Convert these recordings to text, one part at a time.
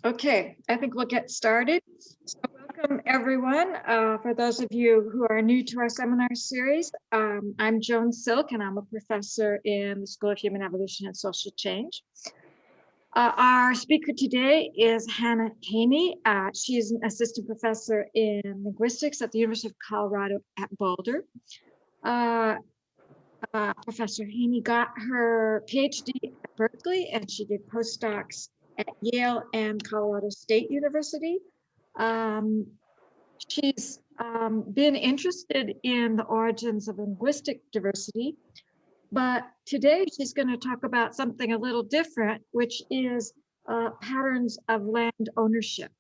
Okay, I think we'll get started. So welcome everyone. For those of you who are new to our seminar series, I'm Joan Silk and I'm a professor in the School of Human Evolution and Social Change. Our speaker today is Hannah Haynie. She's an assistant professor in linguistics at the University of Colorado at Boulder. Professor Haynie got her PhD at Berkeley and she did postdocs at Yale and Colorado State University. She's been interested in the origins of linguistic diversity, but today she's going to talk about something a little different, which is patterns of land ownership.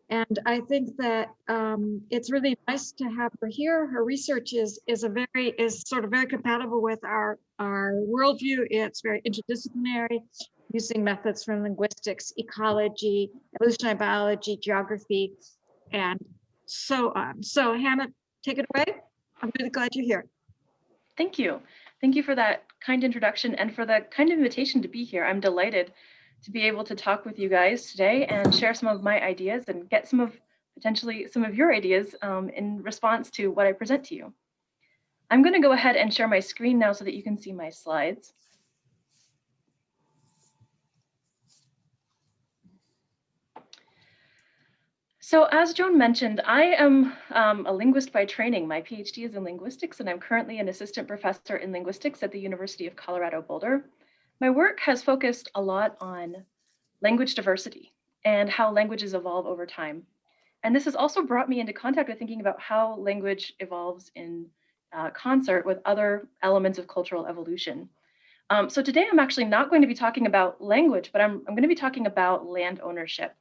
And I think that it's really nice to have her here. Her research is sort of very compatible with our worldview. It's very interdisciplinary, using methods from linguistics, ecology, evolutionary biology, geography, and so on. So Hannah, take it away. I'm really glad you're here. Thank you. Thank you for that kind introduction and for the kind invitation to be here. I'm delighted to be able to talk with you guys today and share some of my ideas and get potentially some of your ideas in response to what I present to you. I'm going to go ahead and share my screen now so that you can see my slides. So as Joan mentioned, I am a linguist by training. My PhD is in linguistics, and I'm currently an assistant professor in linguistics at the University of Colorado Boulder. My work has focused a lot on language diversity and how languages evolve over time. And this has also brought me into contact with thinking about how language evolves in concert with other elements of cultural evolution. So today I'm actually not going to be talking about language, but I'm going to be talking about land ownership.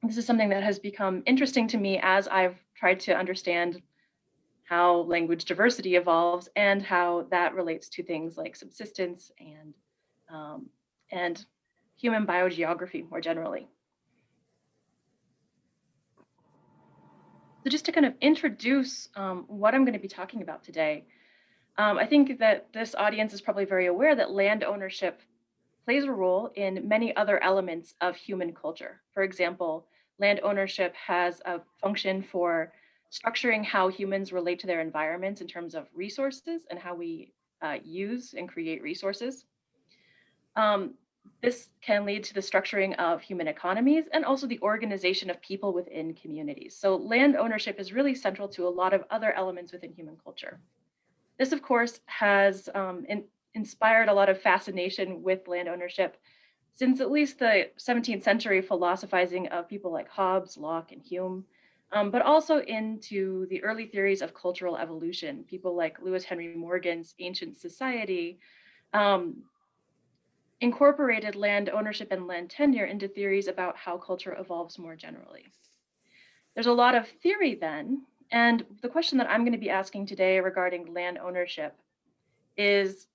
This is something that has become interesting to me as I've tried to understand how language diversity evolves and how that relates to things like subsistence and human biogeography more generally. So just to kind of introduce what I'm going to be talking about today, I think that this audience is probably very aware that land ownership plays a role in many other elements of human culture. For example, land ownership has a function for structuring how humans relate to their environments in terms of resources and how we use and create resources. This can lead to the structuring of human economies and also the organization of people within communities. So land ownership is really central to a lot of other elements within human culture. This, of course, has inspired a lot of fascination with land ownership since at least the 17th century philosophizing of people like Hobbes, Locke, and Hume, but also into the early theories of cultural evolution. People like Lewis Henry Morgan's Ancient Society incorporated land ownership and land tenure into theories about how culture evolves more generally. There's a lot of theory then, and the question that I'm going to be asking today regarding land ownership is,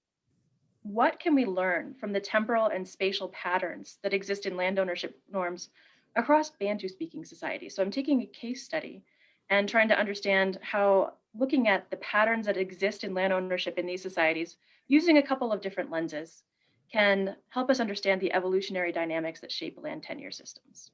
what can we learn from the temporal and spatial patterns that exist in land ownership norms across Bantu-speaking societies? So I'm taking a case study and trying to understand how looking at the patterns that exist in land ownership in these societies using a couple of different lenses can help us understand the evolutionary dynamics that shape land tenure systems.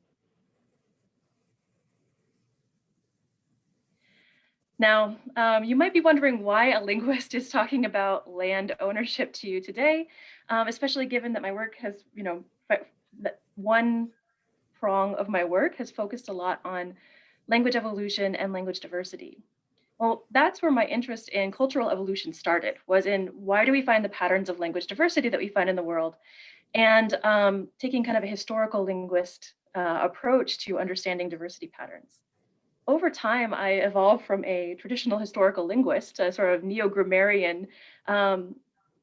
Now, you might be wondering why a linguist is talking about land ownership to you today, especially given that my work has, one prong of my work has focused a lot on language evolution and language diversity. Well, that's where my interest in cultural evolution started, was in why do we find the patterns of language diversity that we find in the world, and taking kind of a historical linguist approach to understanding diversity patterns. Over time, I evolved from a traditional historical linguist, a sort of neo-grammarian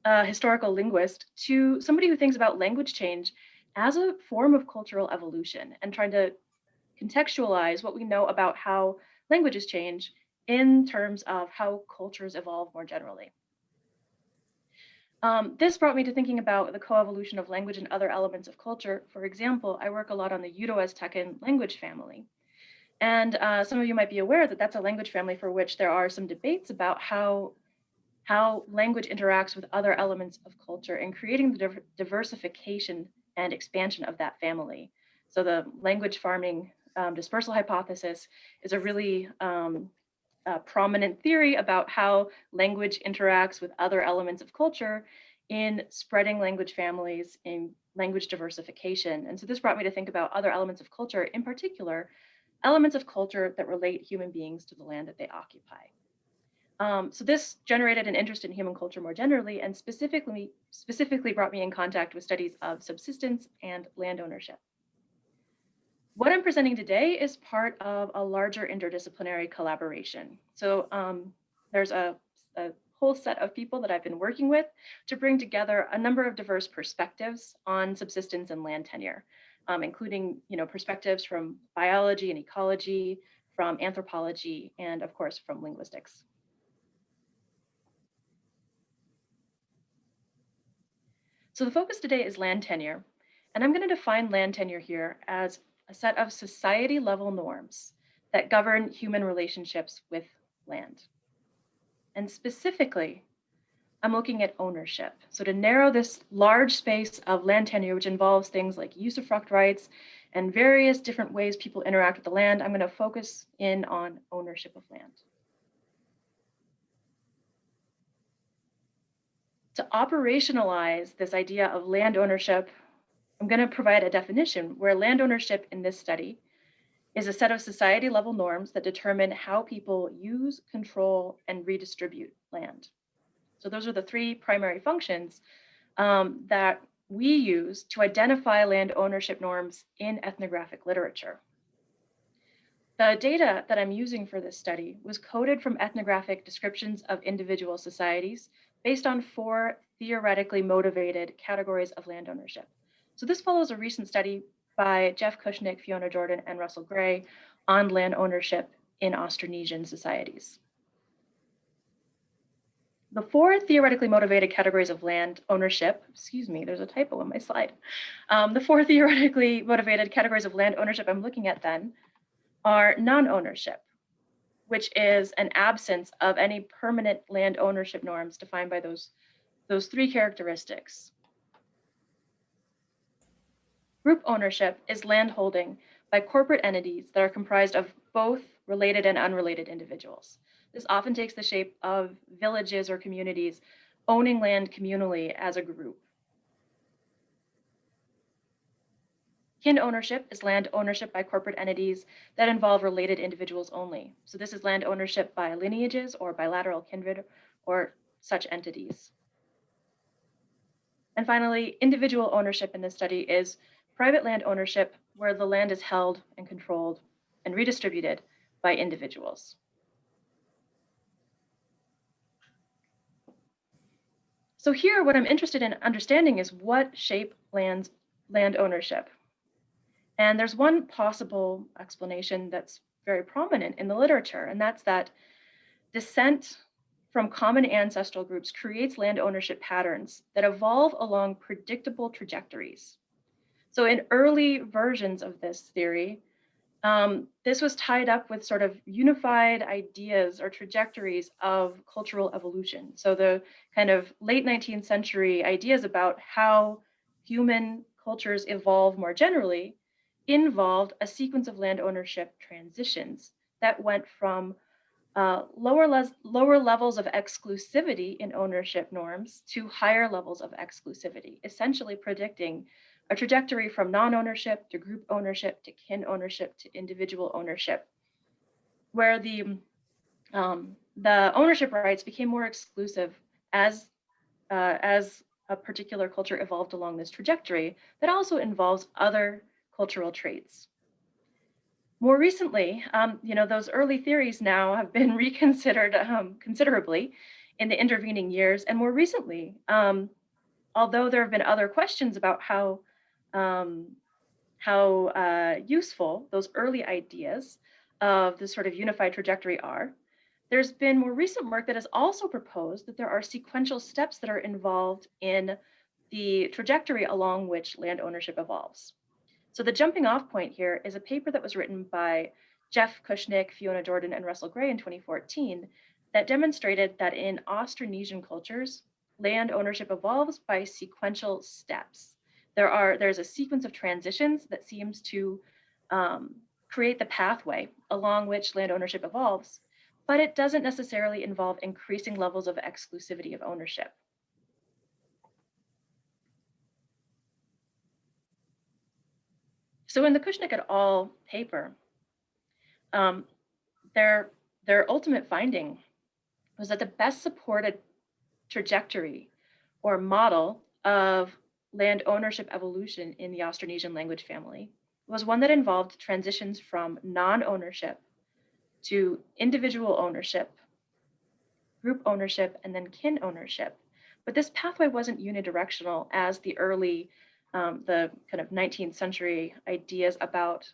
historical linguist, to somebody who thinks about language change as a form of cultural evolution and trying to contextualize what we know about how languages change in terms of how cultures evolve more generally. This brought me to thinking about the coevolution of language and other elements of culture. For example, I work a lot on the Uto-Aztecan language family. And some of you might be aware that that's a language family for which there are some debates about how language interacts with other elements of culture and creating the diversification and expansion of that family. So the language farming dispersal hypothesis is a really prominent theory about how language interacts with other elements of culture in spreading language families, in language diversification. And so this brought me to think about other elements of culture, in particular, elements of culture that relate human beings to the land that they occupy. So this generated an interest in human culture more generally, and specifically brought me in contact with studies of subsistence and land ownership. What I'm presenting today is part of a larger interdisciplinary collaboration. So there's a whole set of people that I've been working with to bring together a number of diverse perspectives on subsistence and land tenure, including perspectives from biology and ecology, from anthropology, and of course from linguistics. So the focus today is land tenure, and I'm going to define land tenure here as a set of society-level norms that govern human relationships with land. And specifically, I'm looking at ownership. So to narrow this large space of land tenure, which involves things like usufruct rights and various different ways people interact with the land, I'm going to focus in on ownership of land. To operationalize this idea of land ownership, I'm going to provide a definition where land ownership in this study is a set of society-level norms that determine how people use, control, and redistribute land. So those are the three primary functions that we use to identify land ownership norms in ethnographic literature. The data that I'm using for this study was coded from ethnographic descriptions of individual societies based on 4 theoretically motivated categories of land ownership. So this follows a recent study by Jeff Kushnick, Fiona Jordan, and Russell Gray on land ownership in Austronesian societies. The 4 theoretically motivated categories of land ownership, excuse me, there's a typo on my slide. The 4 theoretically motivated categories of land ownership I'm looking at then are non-ownership, which is an absence of any permanent land ownership norms defined by those 3 characteristics. Group ownership is land holding by corporate entities that are comprised of both related and unrelated individuals. This often takes the shape of villages or communities owning land communally as a group. Kin ownership is land ownership by corporate entities that involve related individuals only. So this is land ownership by lineages or bilateral kindred or such entities. And finally, individual ownership in this study is private land ownership where the land is held and controlled and redistributed by individuals. So here, what I'm interested in understanding is what shape land ownership. And there's one possible explanation that's very prominent in the literature, and that's that descent from common ancestral groups creates land ownership patterns that evolve along predictable trajectories. So in early versions of this theory, this was tied up with sort of unified ideas or trajectories of cultural evolution. So the kind of late 19th century ideas about how human cultures evolve more generally involved a sequence of land ownership transitions that went from lower levels of exclusivity in ownership norms to higher levels of exclusivity, essentially predicting a trajectory from non-ownership to group ownership to kin ownership to individual ownership, where the ownership rights became more exclusive as a particular culture evolved along this trajectory that also involves other cultural traits. More recently, those early theories now have been reconsidered considerably in the intervening years, and more recently, although there have been other questions about how useful those early ideas of this sort of unified trajectory are, there's been more recent work that has also proposed that there are sequential steps that are involved in the trajectory along which land ownership evolves. So the jumping off point here is a paper that was written by Jeff Kushnick, Fiona Jordan, and Russell Gray in 2014 that demonstrated that in Austronesian cultures, land ownership evolves by sequential steps. There's a sequence of transitions that seems to create the pathway along which land ownership evolves, but it doesn't necessarily involve increasing levels of exclusivity of ownership. So in the Kushnick et al. Paper, their ultimate finding was that the best supported trajectory or model of land ownership evolution in the Austronesian language family was one that involved transitions from non-ownership to individual ownership, group ownership, and then kin ownership. But this pathway wasn't unidirectional as the early, the kind of 19th century ideas about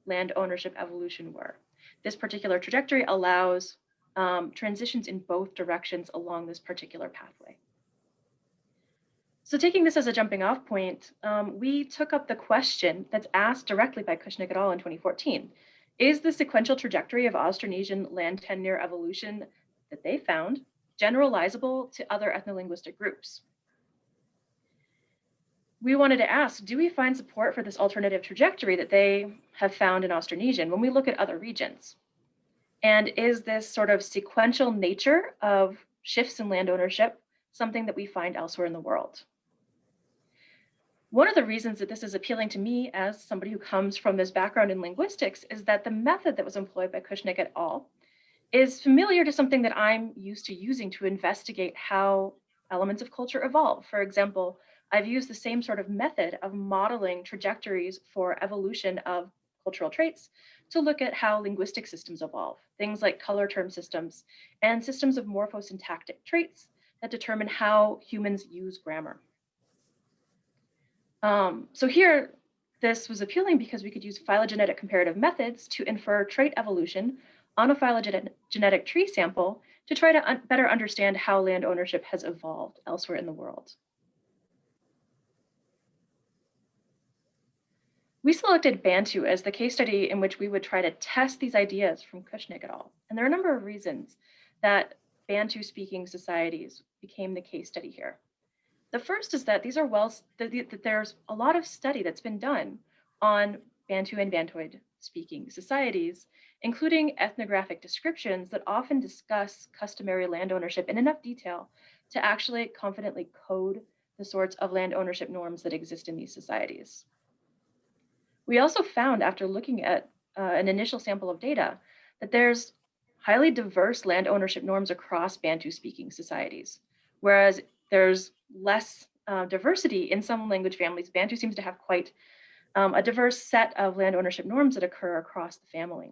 land ownership evolution were. This particular trajectory allows transitions in both directions along this particular pathway. So taking this as a jumping off point, we took up the question that's asked directly by Kushnick et al. In 2014. Is the sequential trajectory of Austronesian land tenure evolution that they found generalizable to other ethnolinguistic groups? We wanted to ask, do we find support for this alternative trajectory that they have found in Austronesian when we look at other regions? And is this sort of sequential nature of shifts in land ownership something that we find elsewhere in the world? One of the reasons that this is appealing to me as somebody who comes from this background in linguistics is that the method that was employed by Kushnick et al. Is familiar to something that I'm used to using to investigate how elements of culture evolve. For example, I've used the same sort of method of modeling trajectories for evolution of cultural traits to look at how linguistic systems evolve, things like color term systems and systems of morphosyntactic traits that determine how humans use grammar. So here, this was appealing because we could use phylogenetic comparative methods to infer trait evolution on a phylogenetic tree sample to try to better understand how land ownership has evolved elsewhere in the world. We selected Bantu as the case study in which we would try to test these ideas from Kushnick et al. And there are a number of reasons that Bantu-speaking societies became the case study here. The first is that these are that there's a lot of study that's been done on Bantu and Bantoid speaking societies, including ethnographic descriptions that often discuss customary land ownership in enough detail to actually confidently code the sorts of land ownership norms that exist in these societies. We also found, after looking at an initial sample of data, that there's highly diverse land ownership norms across Bantu-speaking societies, whereas there's less diversity in some language families. Bantu seems to have quite a diverse set of land ownership norms that occur across the family.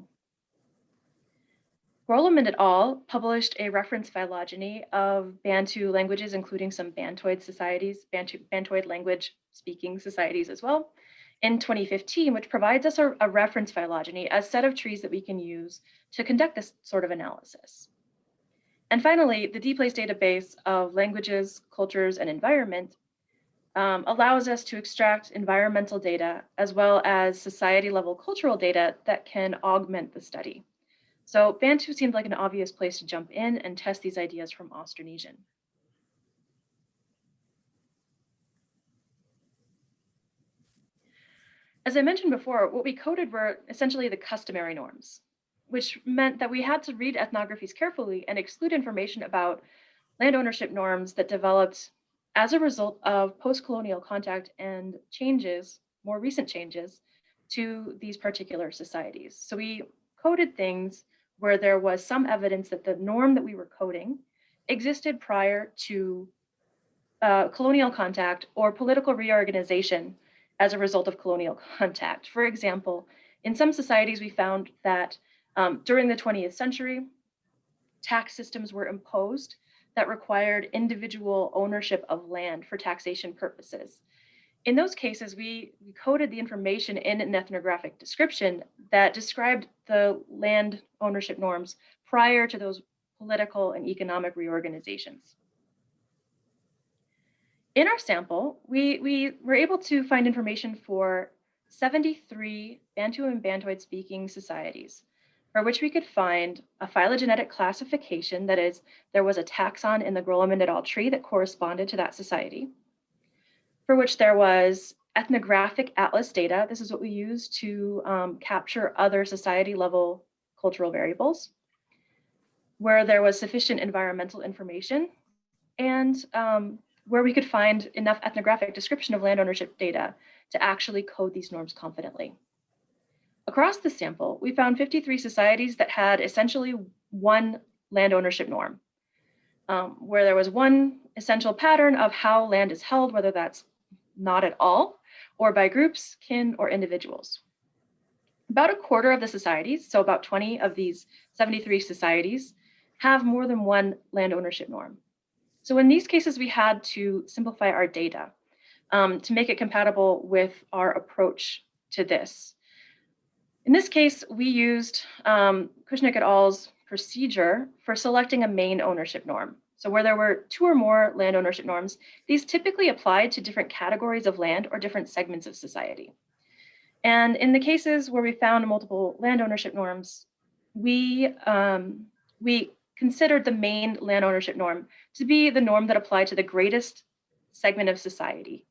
Groleman et al. Published a reference phylogeny of Bantu languages, including some Bantoid societies, Bantoid language speaking societies as well, in 2015, which provides us a reference phylogeny, a set of trees that we can use to conduct this sort of analysis. And finally, the dPlace database of languages, cultures, and environment allows us to extract environmental data as well as society-level cultural data that can augment the study. So Bantu seemed like an obvious place to jump in and test these ideas from Austronesian. As I mentioned before, what we coded were essentially the customary norms, which meant that we had to read ethnographies carefully and exclude information about land ownership norms that developed as a result of post-colonial contact and changes, more recent changes, to these particular societies. So we coded things where there was some evidence that the norm that we were coding existed prior to colonial contact or political reorganization as a result of colonial contact. For example, in some societies, we found that during the 20th century, tax systems were imposed that required individual ownership of land for taxation purposes. In those cases, we coded the information in an ethnographic description that described the land ownership norms prior to those political and economic reorganizations. In our sample, we were able to find information for 73 Bantu and Bantoid speaking societies, for which we could find a phylogenetic classification, that is, there was a taxon in the Groleman et al. Tree that corresponded to that society. for which there was ethnographic atlas data. This is what we use to capture other society level cultural variables, where there was sufficient environmental information, and where we could find enough ethnographic description of land ownership data to actually code these norms confidently. Across the sample, we found 53 societies that had essentially one land ownership norm, where there was one essential pattern of how land is held, whether that's not at all, or by groups, kin, or individuals. About a quarter of the societies, so about 20 of these 73 societies, have more than one land ownership norm. So in these cases, we had to simplify our data to make it compatible with our approach to this. In this case, we used Kushnick et al.'s procedure for selecting a main ownership norm. So where there were 2 or more land ownership norms, these typically applied to different categories of land or different segments of society. And in the cases where we found multiple land ownership norms, we considered the main land ownership norm to be the norm that applied to the greatest segment of society,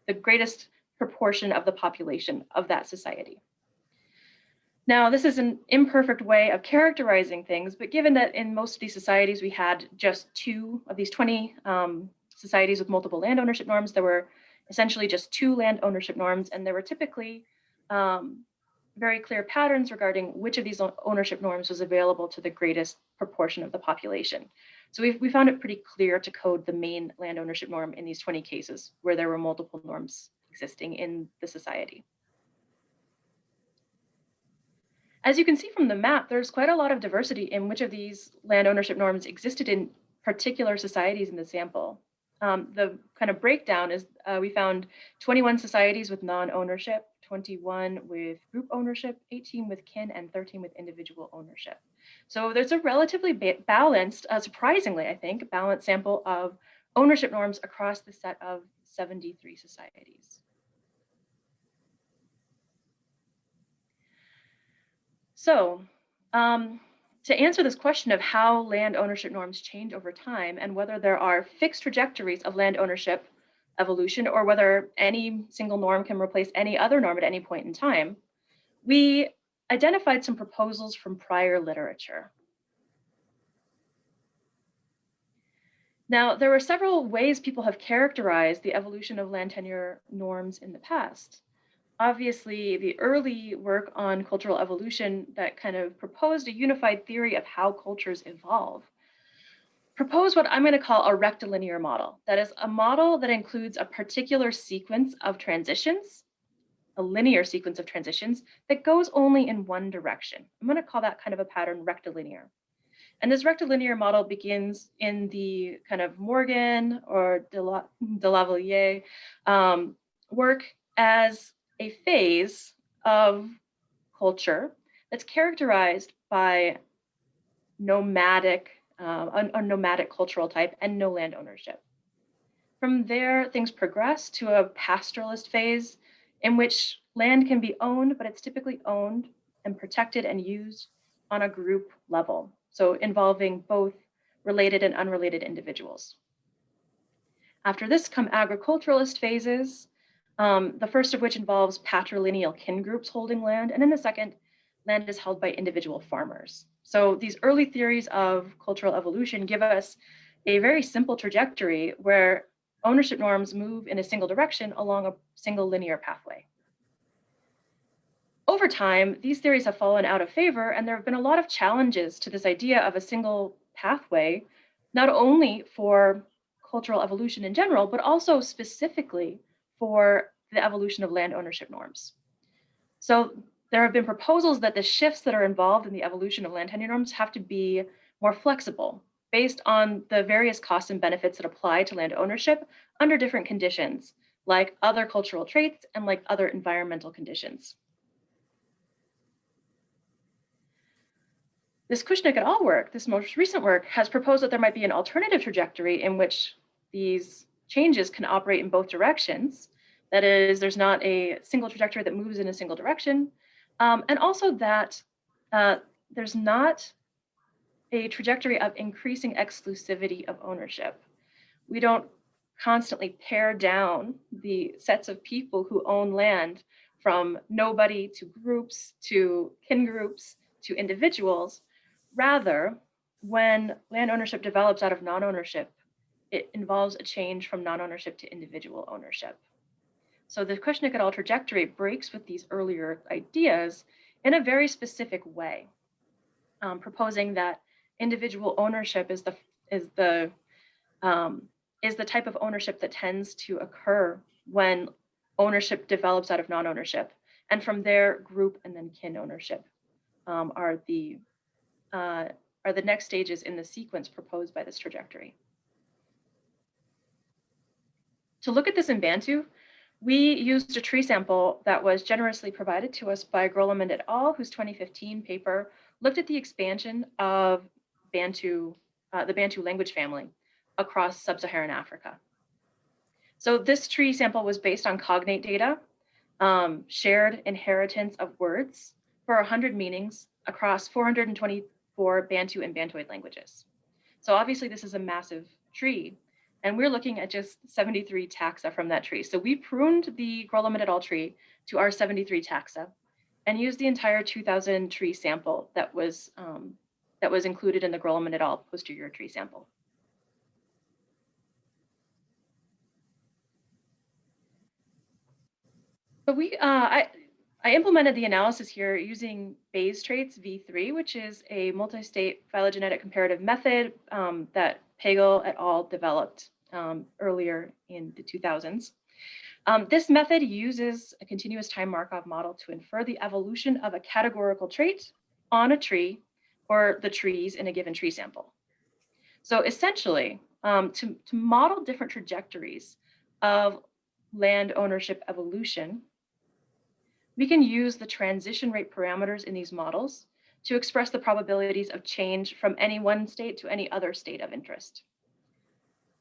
the greatest proportion of the population of that society. Now, this is an imperfect way of characterizing things, but given that in most of these societies, we had just 2 of these 20 societies with multiple land ownership norms, there were essentially just 2 land ownership norms, and there were typically very clear patterns regarding which of these ownership norms was available to the greatest proportion of the population. So we found it pretty clear to code the main land ownership norm in these 20 cases where there were multiple norms existing in the society. As you can see from the map, there's quite a lot of diversity in which of these land ownership norms existed in particular societies in the sample. The kind of breakdown is we found 21 societies with non-ownership, 21 with group ownership, 18 with kin, and 13 with individual ownership. So there's a relatively balanced, surprisingly, I think, balanced sample of ownership norms across the set of 73 societies. So to answer this question of how land ownership norms change over time and whether there are fixed trajectories of land ownership evolution or whether any single norm can replace any other norm at any point in time, we identified some proposals from prior literature. Now, there were several ways people have characterized the evolution of land tenure norms in the past. Obviously, the early work on cultural evolution that kind of proposed a unified theory of how cultures evolve proposed what I'm going to call a rectilinear model. That is a model that includes a particular sequence of transitions, a linear sequence of transitions that goes only in one direction. I'm going to call that kind of a pattern rectilinear. And this rectilinear model begins in the kind of Morgan or de Lavalier work as a phase of culture that's characterized by a nomadic cultural type and no land ownership. From there, things progress to a pastoralist phase in which land can be owned, but it's typically owned and protected and used on a group level, so involving both related and unrelated individuals. After this come agriculturalist phases, the first of which involves patrilineal kin groups holding land, and in the second, land is held by individual farmers. So these early theories of cultural evolution give us a very simple trajectory where ownership norms move in a single direction along a single linear pathway. Over time, these theories have fallen out of favor, and there have been a lot of challenges to this idea of a single pathway, not only for cultural evolution in general, but also specifically for the evolution of land ownership norms. So there have been proposals that the shifts that are involved in the evolution of land tenure norms have to be more flexible based on the various costs and benefits that apply to land ownership under different conditions, like other cultural traits and like other environmental conditions. This Kushnick et al. Work, this most recent work, has proposed that there might be an alternative trajectory in which these changes can operate in both directions. That is, there's not a single trajectory that moves in a single direction, and also that there's not a trajectory of increasing exclusivity of ownership. We don't constantly pare down the sets of people who own land from nobody to groups to kin groups to individuals. Rather, when land ownership develops out of non-ownership, it involves a change from non-ownership to individual ownership. So the Cushnick et al. Trajectory breaks with these earlier ideas in a very specific way, proposing that individual ownership is the type of ownership that tends to occur when ownership develops out of non-ownership, and from there, group and then kin ownership are the next stages in the sequence proposed by this trajectory. To look at this in Bantu, we used a tree sample that was generously provided to us by Groleman et al., whose 2015 paper looked at the expansion of Bantu, the Bantu language family across sub-Saharan Africa. So this tree sample was based on cognate data, shared inheritance of words for 100 meanings across 424 Bantu and Bantoid languages. So obviously this is a massive tree, and we're looking at just 73 taxa from that tree. So we pruned the Groleman et al. Tree to our 73 taxa and used the entire 2000 tree sample that was included in the Groleman et al. Posterior tree sample. So I implemented the analysis here using Bayes traits V3, which is a multi-state phylogenetic comparative method that Pagel et al. Developed earlier in the 2000s. This method uses a continuous time Markov model to infer the evolution of a categorical trait on a tree or the trees in a given tree sample. So essentially, to model different trajectories of land ownership evolution, we can use the transition rate parameters in these models to express the probabilities of change from any one state to any other state of interest.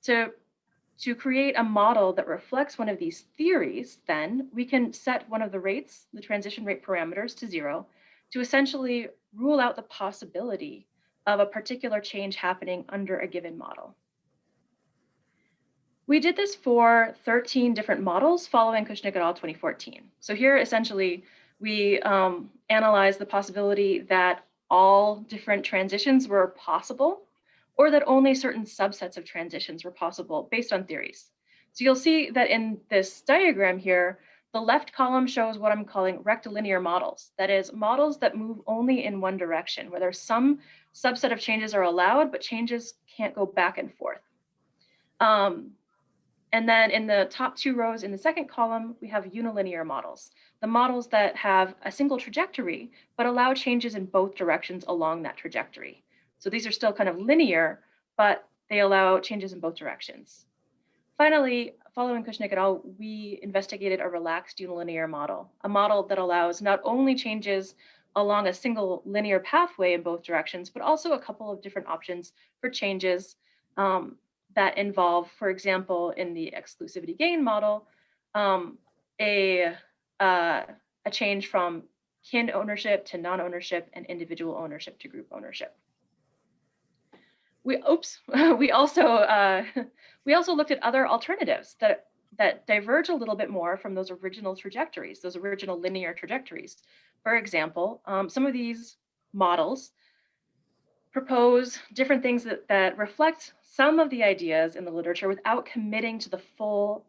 To create a model that reflects one of these theories, then we can set one of the rates, the transition rate parameters, to 0 to essentially rule out the possibility of a particular change happening under a given model. We did this for 13 different models following Cushnick et al. 2014. So here, essentially, we analyzed the possibility that all different transitions were possible, or that only certain subsets of transitions were possible based on theories. So you'll see that in this diagram here, the left column shows what I'm calling rectilinear models. That is, models that move only in one direction, where there's some subset of changes are allowed, but changes can't go back and forth. And then in the top 2 rows in the second column, we have unilinear models, the models that have a single trajectory, but allow changes in both directions along that trajectory. So these are still kind of linear, but they allow changes in both directions. Finally, following Cushnick et al., we investigated a relaxed unilinear model, a model that allows not only changes along a single linear pathway in both directions, but also a couple of different options for changes that involve, for example, in the exclusivity gain model, a change from kin ownership to non-ownership and individual ownership to group ownership. We also looked at other alternatives that diverge a little bit more from those original trajectories, those original linear trajectories. For example, some of these models propose different things that reflect some of the ideas in the literature without committing to the full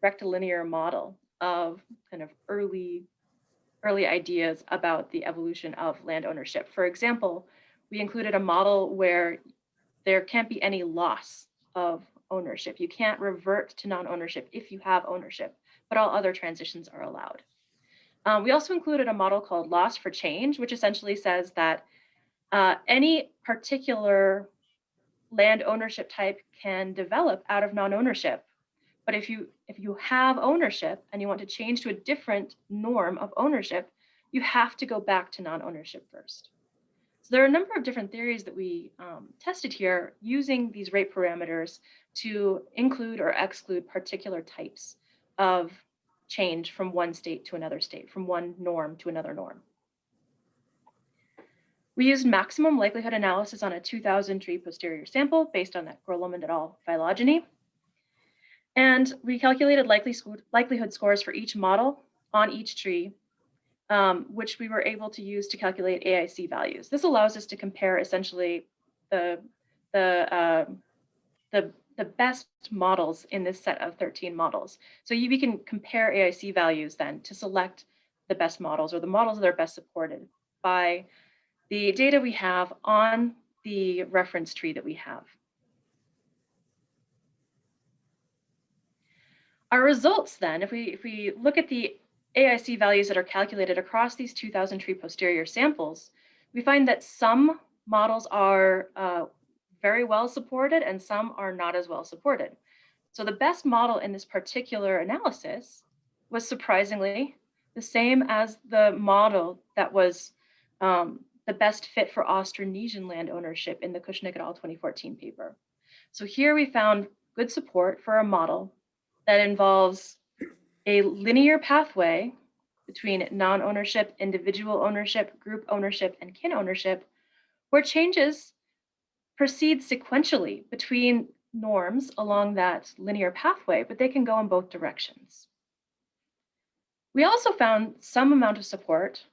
rectilinear model of kind of early ideas about the evolution of land ownership. For example, we included a model where there can't be any loss of ownership. You can't revert to non-ownership if you have ownership, but all other transitions are allowed. We also included a model called loss for change, which essentially says that any particular land ownership type can develop out of non-ownership. But if you have ownership and you want to change to a different norm of ownership, you have to go back to non-ownership first. So there are a number of different theories that we tested here using these rate parameters to include or exclude particular types of change from one state to another state, from one norm to another norm. We used maximum likelihood analysis on a 2000 tree posterior sample based on that Groleman et al. Phylogeny. And we calculated likelihood scores for each model on each tree, which we were able to use to calculate AIC values. This allows us to compare essentially the best models in this set of 13 models. So we can compare AIC values then to select the best models, or the models that are best supported by the data we have on the reference tree that we have. Our results then, if we look at the AIC values that are calculated across these 2,000 tree posterior samples, we find that some models are very well supported and some are not as well supported. So the best model in this particular analysis was surprisingly the same as the model that was the best fit for Austronesian land ownership in the Kushnick et al. 2014 paper. So here we found good support for a model that involves a linear pathway between non-ownership, individual ownership, group ownership, and kin ownership, where changes proceed sequentially between norms along that linear pathway, but they can go in both directions. We also found some amount of support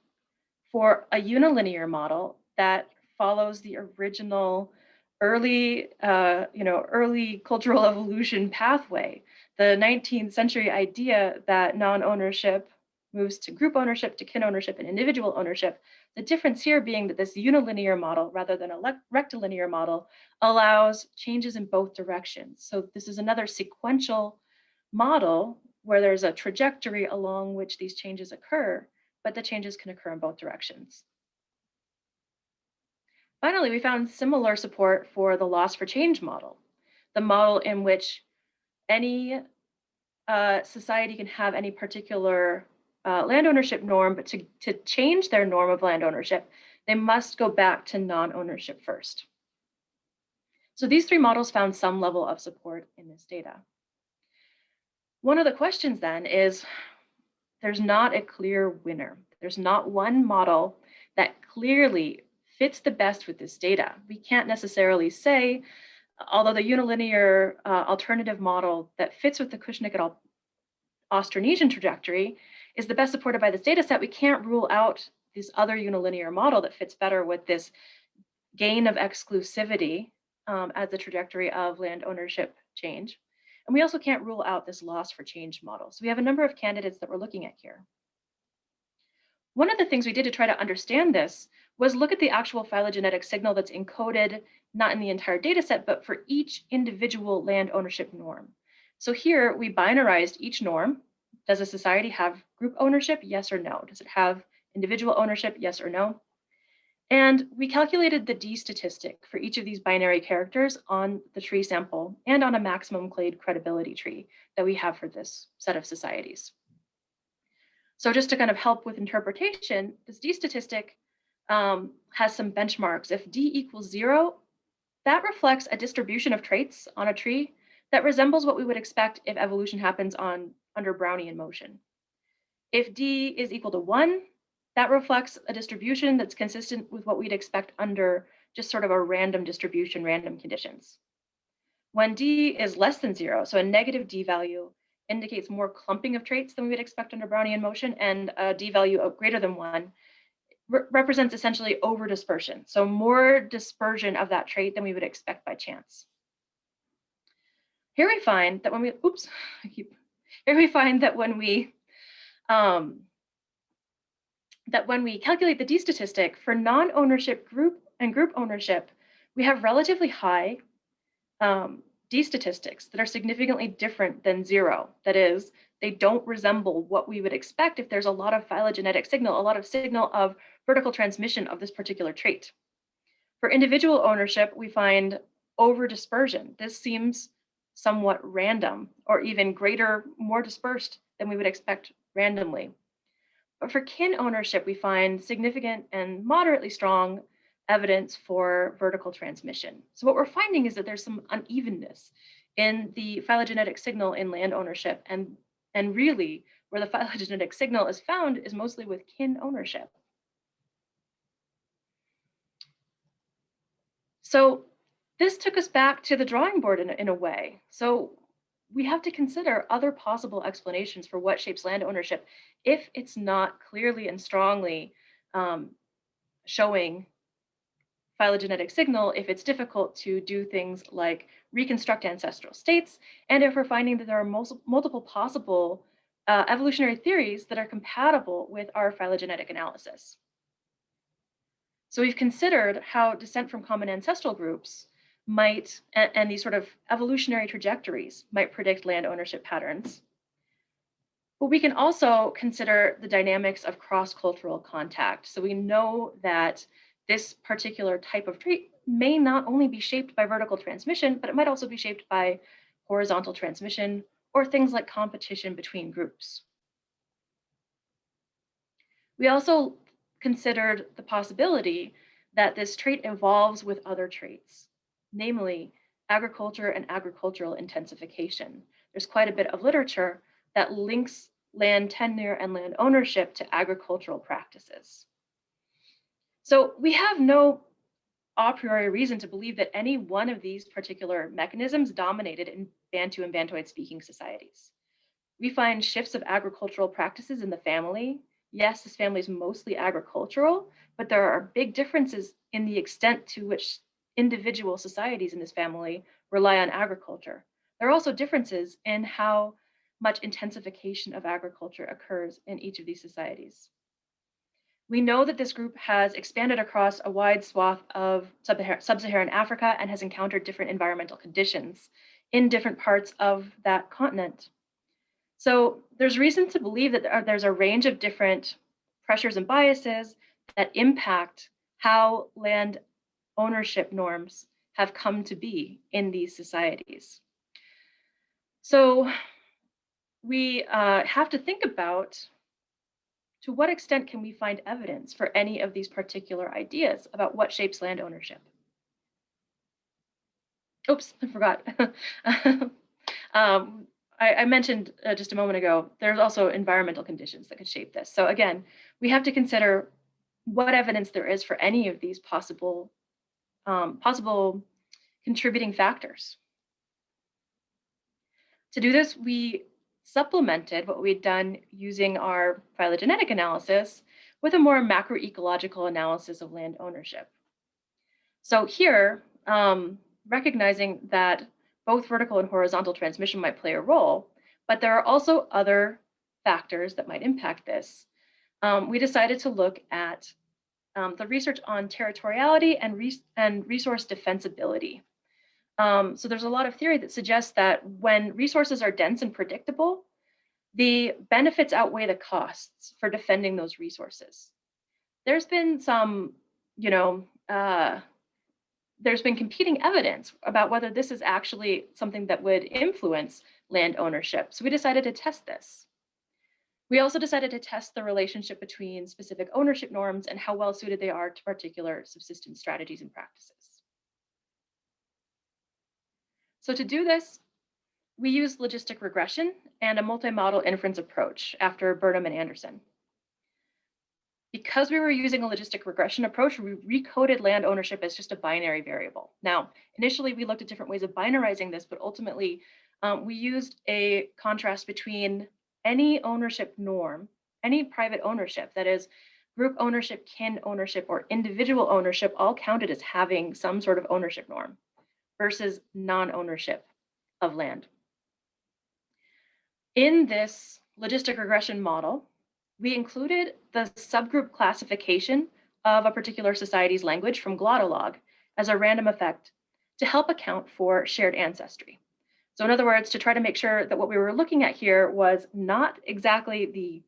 for a unilinear model that follows the original early cultural evolution pathway. The 19th century idea that non-ownership moves to group ownership, to kin ownership, and individual ownership. The difference here being that this unilinear model, rather than a rectilinear model, allows changes in both directions. So this is another sequential model where there's a trajectory along which these changes occur, but the changes can occur in both directions. Finally, we found similar support for the loss for change model, the model in which any society can have any particular land ownership norm, but to change their norm of land ownership, they must go back to non-ownership first. So these three models found some level of support in this data. One of the questions then is, there's not a clear winner. There's not one model that clearly fits the best with this data. We can't necessarily say, although the unilinear alternative model that fits with the Kushnick et al. Austronesian trajectory is the best supported by this data set, we can't rule out this other unilinear model that fits better with this gain of exclusivity as the trajectory of land ownership change. And we also can't rule out this loss for change model. So we have a number of candidates that we're looking at here. One of the things we did to try to understand this was look at the actual phylogenetic signal that's encoded, not in the entire data set, but for each individual land ownership norm. So here we binarized each norm. Does a society have group ownership? Yes or no. Does it have individual ownership? Yes or no. And we calculated the D statistic for each of these binary characters on the tree sample and on a maximum clade credibility tree that we have for this set of societies. So just to kind of help with interpretation, this D statistic has some benchmarks. If D equals 0, that reflects a distribution of traits on a tree that resembles what we would expect if evolution happens under Brownian motion. If D is equal to 1, that reflects a distribution that's consistent with what we'd expect under just sort of a random distribution, random conditions. When D is less than 0, so a negative D value indicates more clumping of traits than we would expect under Brownian motion, and a D value of greater than 1 represents essentially over dispersion. So more dispersion of that trait than we would expect by chance. Here we find that when we, when we calculate the D statistic for non-ownership group and group ownership, we have relatively high D statistics that are significantly different than 0. That is, they don't resemble what we would expect if there's a lot of phylogenetic signal, a lot of signal of vertical transmission of this particular trait. For individual ownership, we find over dispersion. This seems somewhat random, or even greater, more dispersed than we would expect randomly. But for kin ownership, we find significant and moderately strong evidence for vertical transmission. So what we're finding is that there's some unevenness in the phylogenetic signal in land ownership, and really where the phylogenetic signal is found is mostly with kin ownership. So this took us back to the drawing board in a way. So we have to consider other possible explanations for what shapes land ownership if it's not clearly and strongly showing phylogenetic signal, if it's difficult to do things like reconstruct ancestral states, and if we're finding that there are multiple possible evolutionary theories that are compatible with our phylogenetic analysis. So we've considered how descent from common ancestral groups might, and these sort of evolutionary trajectories might predict land ownership patterns. But we can also consider the dynamics of cross-cultural contact. So we know that this particular type of trait may not only be shaped by vertical transmission, but it might also be shaped by horizontal transmission or things like competition between groups. We also considered the possibility that this trait evolves with other traits, namely agriculture and agricultural intensification. There's quite a bit of literature that links land tenure and land ownership to agricultural practices. So we have no a priori reason to believe that any one of these particular mechanisms dominated in Bantu and Bantoid speaking societies. We find shifts of agricultural practices in the family. Yes, this family is mostly agricultural, but there are big differences in the extent to which individual societies in this family rely on agriculture. There are also differences in how much intensification of agriculture occurs in each of these societies. We know that this group has expanded across a wide swath of sub-Saharan Africa and has encountered different environmental conditions in different parts of that continent. So there's reason to believe that there's a range of different pressures and biases that impact how land ownership norms have come to be in these societies. So we have to think about, to what extent can we find evidence for any of these particular ideas about what shapes land ownership? Oops, I forgot. I mentioned just a moment ago, there's also environmental conditions that could shape this. So again, we have to consider what evidence there is for any of these possible contributing factors. To do this, we supplemented what we'd done using our phylogenetic analysis with a more macroecological analysis of land ownership. So here, recognizing that both vertical and horizontal transmission might play a role, but there are also other factors that might impact this. We decided to look at the research on territoriality and resource defensibility. So there's a lot of theory that suggests that when resources are dense and predictable, the benefits outweigh the costs for defending those resources. There's been some, there's been competing evidence about whether this is actually something that would influence land ownership. So we decided to test this. We also decided to test the relationship between specific ownership norms and how well suited they are to particular subsistence strategies and practices. So to do this, we used logistic regression and a multi-model inference approach after Burnham and Anderson. Because we were using a logistic regression approach, we recoded land ownership as just a binary variable. Now, initially we looked at different ways of binarizing this, but ultimately we used a contrast between any ownership norm, any private ownership, that is group ownership, kin ownership, or individual ownership, all counted as having some sort of ownership norm, versus non-ownership of land. In this logistic regression model, we included the subgroup classification of a particular society's language from glottolog as a random effect to help account for shared ancestry. So in other words, to try to make sure that what we were looking at here was not exactly the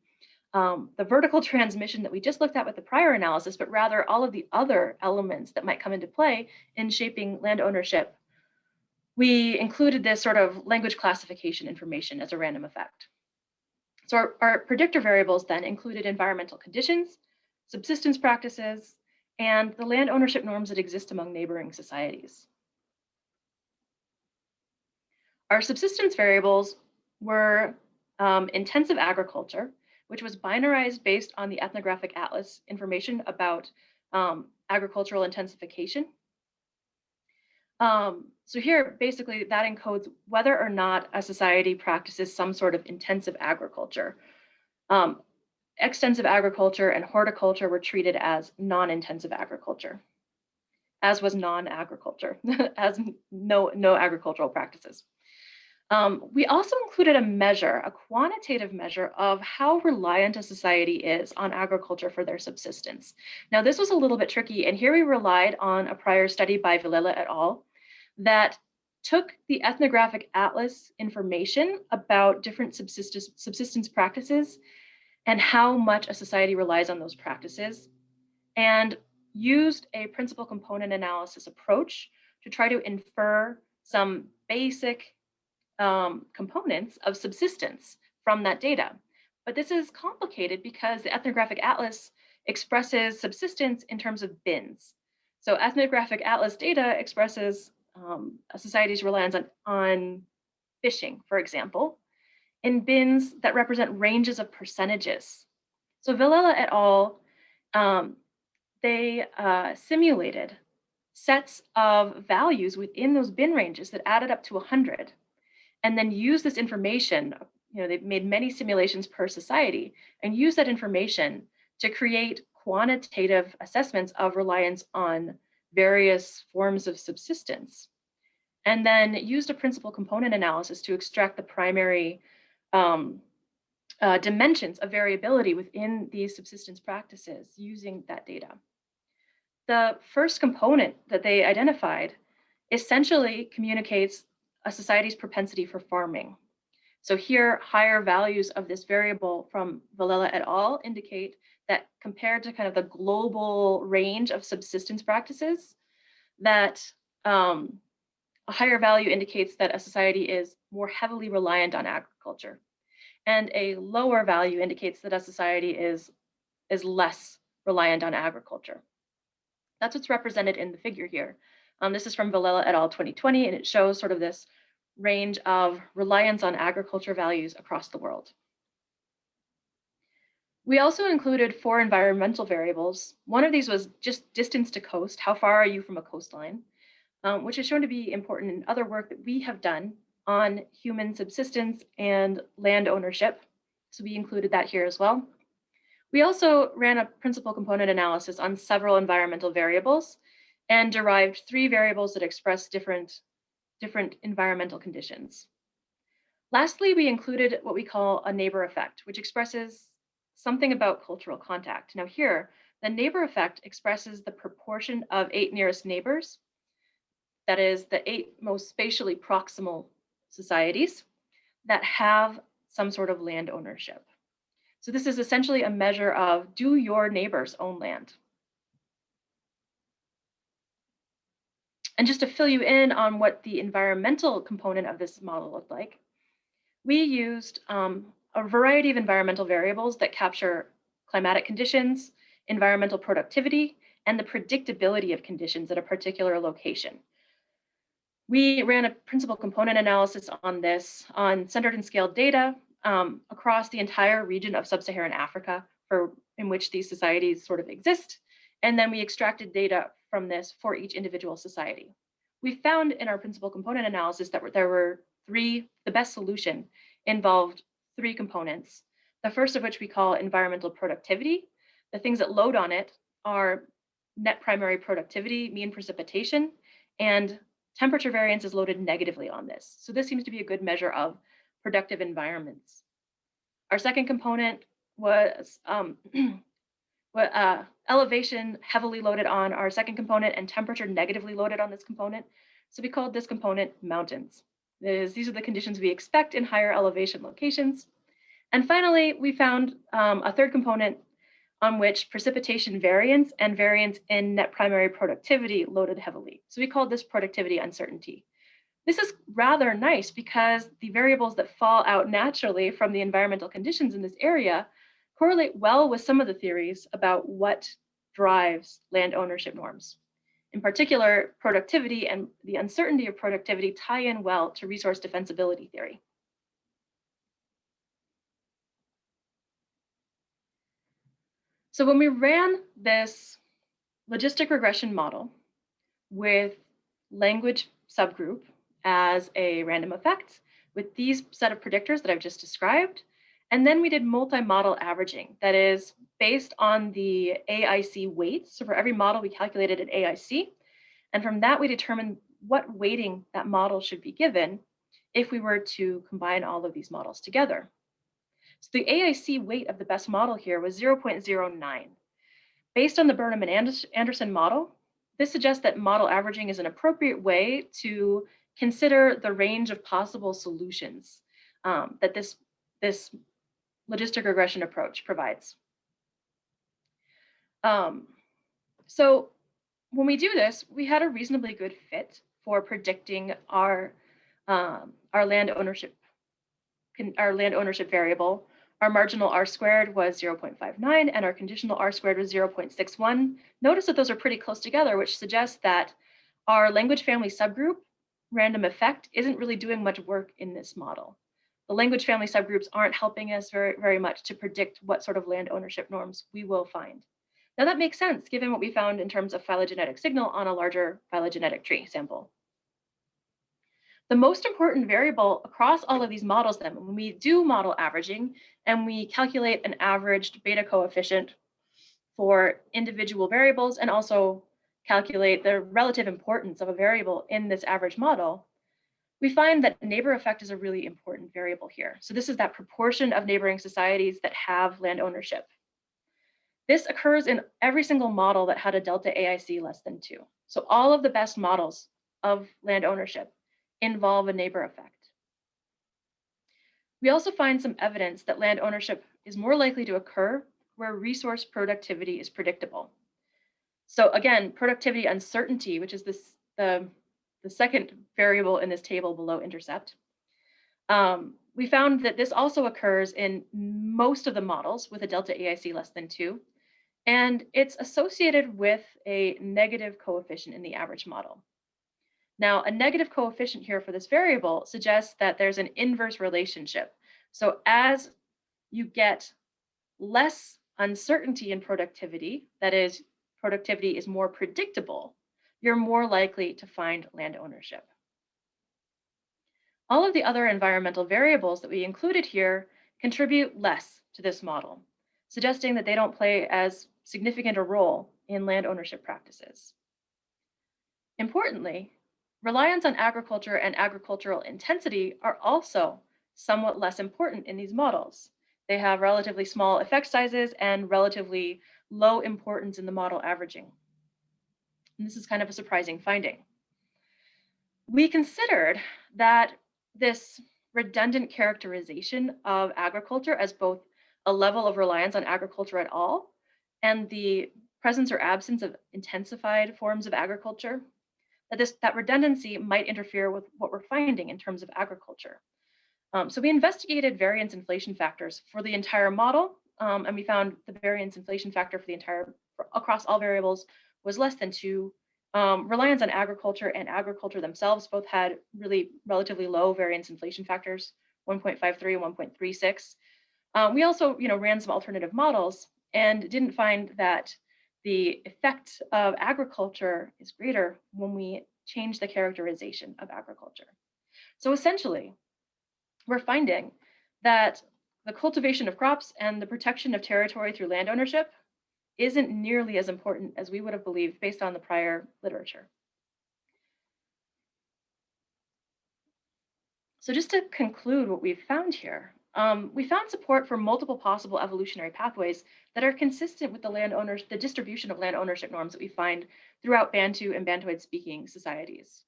vertical transmission that we just looked at with the prior analysis, but rather all of the other elements that might come into play in shaping land ownership. We included this sort of language classification information as a random effect. So our predictor variables then included environmental conditions, subsistence practices, and the land ownership norms that exist among neighboring societies. Our subsistence variables were intensive agriculture, which was binarized based on the ethnographic atlas information about agricultural intensification. So here, basically, that encodes whether or not a society practices some sort of intensive agriculture. Um, Extensive agriculture and horticulture were treated as non-intensive agriculture, as was non-agriculture, as no agricultural practices. We also included a measure, a quantitative measure of how reliant a society is on agriculture for their subsistence. Now, this was a little bit tricky, and here we relied on a prior study by Villela et al. That took the ethnographic atlas information about different subsistence practices and how much a society relies on those practices, and used a principal component analysis approach to try to infer some basic components of subsistence from that data. But this is complicated because the ethnographic atlas expresses subsistence in terms of bins. So ethnographic atlas data expresses a society's reliance on fishing, for example, in bins that represent ranges of percentages. So Villela et al., they simulated sets of values within those bin ranges that added up to 100, and then use this information. They've made many simulations per society and use that information to create quantitative assessments of reliance on various forms of subsistence, and then used a principal component analysis to extract the primary dimensions of variability within these subsistence practices using that data. The first component that they identified essentially communicates a society's propensity for farming. So here, higher values of this variable from Villela et al. Indicate that compared to kind of the global range of subsistence practices, that a higher value indicates that a society is more heavily reliant on agriculture. And a lower value indicates that a society is less reliant on agriculture. That's what's represented in the figure here. This is from Villela et al. 2020, and it shows sort of this range of reliance on agriculture values across the world. We also included 4 environmental variables. One of these was just distance to coast. How far are you from a coastline? Which is shown to be important in other work that we have done on human subsistence and land ownership. So we included that here as well. We also ran a principal component analysis on several environmental variables and derived 3 variables that express different environmental conditions. Lastly, we included what we call a neighbor effect, which expresses something about cultural contact. Now here, the neighbor effect expresses the proportion of 8 nearest neighbors, that is the 8 most spatially proximal societies that have some sort of land ownership. So this is essentially a measure of, do your neighbors own land? And just to fill you in on what the environmental component of this model looked like, we used a variety of environmental variables that capture climatic conditions, environmental productivity, and the predictability of conditions at a particular location. We ran a principal component analysis on this on centered and scaled data across the entire region of sub-Saharan Africa in which these societies sort of exist. And then we extracted data from this for each individual society. We found in our principal component analysis that there were 3, the best solution involved 3 components. The first of which we call environmental productivity. The things that load on it are net primary productivity, mean precipitation, and temperature variance is loaded negatively on this. So this seems to be a good measure of productive environments. Our second component was elevation heavily loaded on our second component and temperature negatively loaded on this component. So we called this component mountains. These are the conditions we expect in higher elevation locations. And finally, we found a third component on which precipitation variance and variance in net primary productivity loaded heavily. So we called this productivity uncertainty. This is rather nice because the variables that fall out naturally from the environmental conditions in this area correlate well with some of the theories about what drives land ownership norms. In particular, productivity and the uncertainty of productivity tie in well to resource defensibility theory. So when we ran this logistic regression model with language subgroup as a random effect with these set of predictors that I've just described. And then we did multi-model averaging, that is based on the AIC weights. So for every model, we calculated an AIC. And from that, we determined what weighting that model should be given if we were to combine all of these models together. So the AIC weight of the best model here was 0.09. Based on the Burnham and Anderson model, this suggests that model averaging is an appropriate way to consider the range of possible solutions that this logistic regression approach provides. So when we do this, we had a reasonably good fit for predicting our land ownership variable. Our marginal R squared was 0.59 and our conditional R squared was 0.61. Notice that those are pretty close together, which suggests that our language family subgroup random effect isn't really doing much work in this model. The language family subgroups aren't helping us very much to predict what sort of land ownership norms we will find. Now that makes sense given what we found in terms of phylogenetic signal on a larger phylogenetic tree sample. The most important variable across all of these models then, when we do model averaging and we calculate an averaged beta coefficient for individual variables and also calculate the relative importance of a variable in this average model, we find that neighbor effect is a really important variable here. So this is that proportion of neighboring societies that have land ownership. This occurs in every single model that had a delta AIC less than 2. So all of the best models of land ownership involve a neighbor effect. We also find some evidence that land ownership is more likely to occur where resource productivity is predictable. So again, productivity uncertainty, which is the second variable in this table below intercept, we found that this also occurs in most of the models with a delta AIC less than 2, and it's associated with a negative coefficient in the average model. Now, a negative coefficient here for this variable suggests that there's an inverse relationship. So as you get less uncertainty in productivity, that is, productivity is more predictable, you're more likely to find land ownership. All of the other environmental variables that we included here contribute less to this model, suggesting that they don't play as significant a role in land ownership practices. Importantly, reliance on agriculture and agricultural intensity are also somewhat less important in these models. They have relatively small effect sizes and relatively low importance in the model averaging. And this is kind of a surprising finding. We considered that this redundant characterization of agriculture as both a level of reliance on agriculture at all and the presence or absence of intensified forms of agriculture, that redundancy might interfere with what we're finding in terms of agriculture. So we investigated variance inflation factors for the entire model, and we found the variance inflation factor across all variables was less than 2. Reliance on agriculture and agriculture themselves both had really relatively low variance inflation factors, 1.53 and 1.36. We also, ran some alternative models and didn't find that the effect of agriculture is greater when we change the characterization of agriculture. So essentially, we're finding that the cultivation of crops and the protection of territory through land ownership isn't nearly as important as we would have believed based on the prior literature. So just to conclude what we've found here, we found support for multiple possible evolutionary pathways that are consistent with the distribution of land ownership norms that we find throughout Bantu and Bantoid speaking societies.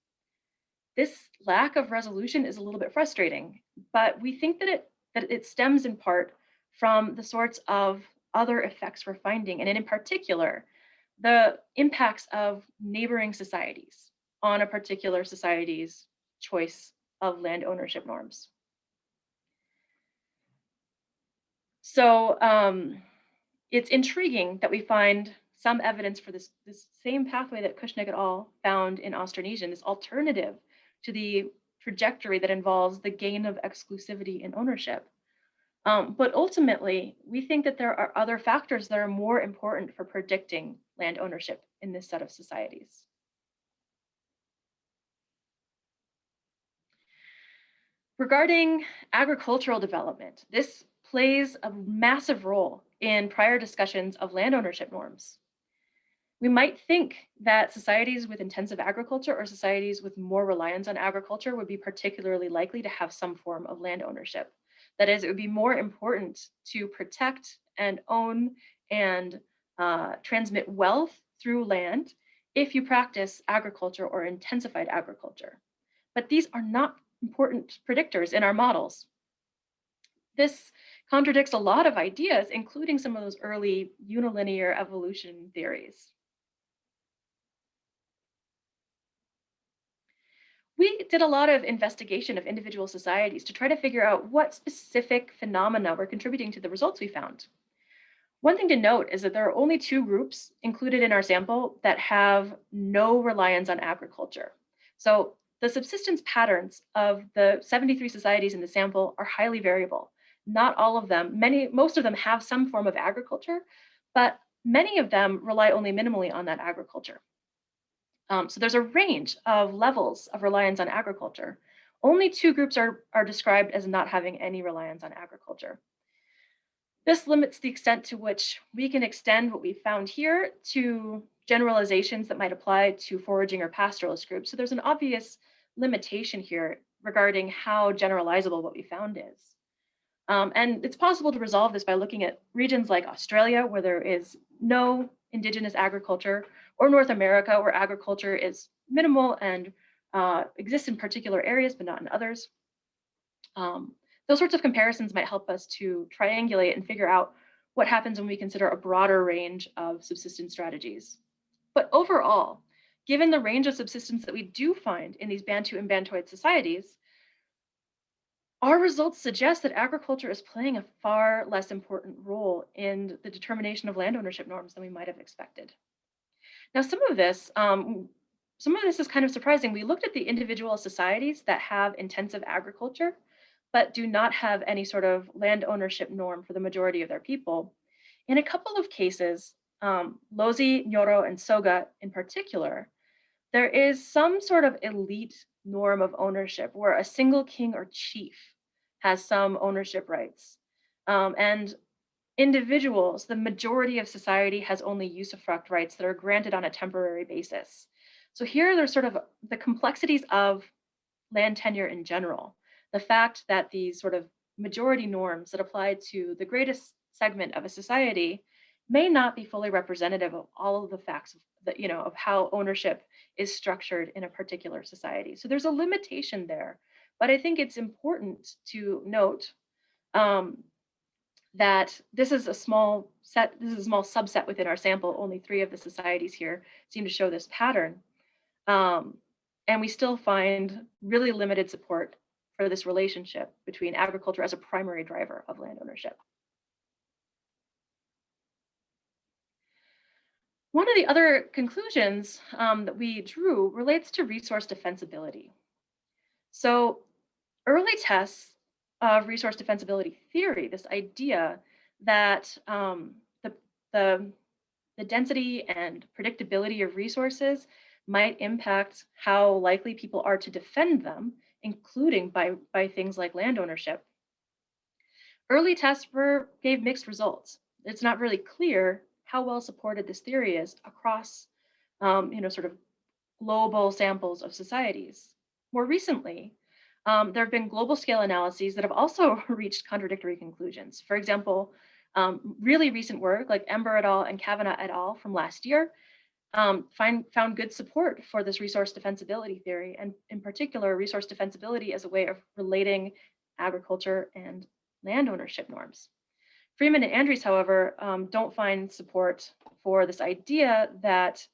This lack of resolution is a little bit frustrating, but we think that it stems in part from the sorts of other effects we're finding, and in particular, the impacts of neighboring societies on a particular society's choice of land ownership norms. So it's intriguing that we find some evidence for this same pathway that Kushnick et al. Found in Austronesian, this alternative to the trajectory that involves the gain of exclusivity in ownership. But ultimately, we think that there are other factors that are more important for predicting land ownership in this set of societies. Regarding agricultural development, this plays a massive role in prior discussions of land ownership norms. We might think that societies with intensive agriculture or societies with more reliance on agriculture would be particularly likely to have some form of land ownership. That is, it would be more important to protect and own and transmit wealth through land if you practice agriculture or intensified agriculture. But these are not important predictors in our models. This contradicts a lot of ideas, including some of those early unilinear evolution theories. We did a lot of investigation of individual societies to try to figure out what specific phenomena were contributing to the results we found. One thing to note is that there are only two groups included in our sample that have no reliance on agriculture. So the subsistence patterns of the 73 societies in the sample are highly variable. Not all of them, most of them have some form of agriculture, but many of them rely only minimally on that agriculture. So there's a range of levels of reliance on agriculture. Only two groups are described as not having any reliance on agriculture. This limits the extent to which we can extend what we found here to generalizations that might apply to foraging or pastoralist groups. So there's an obvious limitation here regarding how generalizable what we found is. And it's possible to resolve this by looking at regions like Australia, where there is no indigenous agriculture, or North America, where agriculture is minimal and exists in particular areas, but not in others. Those sorts of comparisons might help us to triangulate and figure out what happens when we consider a broader range of subsistence strategies. But overall, given the range of subsistence that we do find in these Bantu and Bantoid societies, our results suggest that agriculture is playing a far less important role in the determination of land ownership norms than we might have expected. Now, some of this is kind of surprising. We looked at the individual societies that have intensive agriculture, but do not have any sort of land ownership norm for the majority of their people. In a couple of cases, Lozi, Nyoro, and Soga in particular, there is some sort of elite norm of ownership where a single king or chief has some ownership rights. And individuals, the majority of society has only usufruct rights that are granted on a temporary basis. So here there's sort of the complexities of land tenure in general. The fact that these sort of majority norms that apply to the greatest segment of a society may not be fully representative of all of the facts of how ownership is structured in a particular society. So there's a limitation there, but I think it's important to note that this is a small subset within our sample. Only 3 of the societies here seem to show this pattern. And we still find really limited support for this relationship between agriculture as a primary driver of land ownership. One of the other conclusions that we drew relates to resource defensibility. So early tests of resource defensibility theory, this idea that the density and predictability of resources might impact how likely people are to defend them, including by things like land ownership. Early tests gave mixed results. It's not really clear how well supported this theory is across sort of global samples of societies. More recently, there have been global scale analyses that have also reached contradictory conclusions. For example, really recent work like Ember et al. And Kavanagh et al. From last year found good support for this resource defensibility theory, and in particular, resource defensibility as a way of relating agriculture and land ownership norms. Freeman and Andrews, however, don't find support for this idea that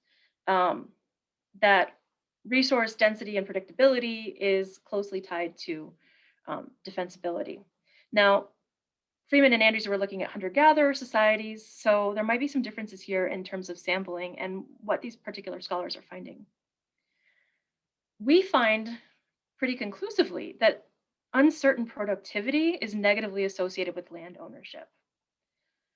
that resource density and predictability is closely tied to defensibility. Now, Freeman and Andrews were looking at hunter-gatherer societies, so there might be some differences here in terms of sampling and what these particular scholars are finding. We find pretty conclusively that uncertain productivity is negatively associated with land ownership.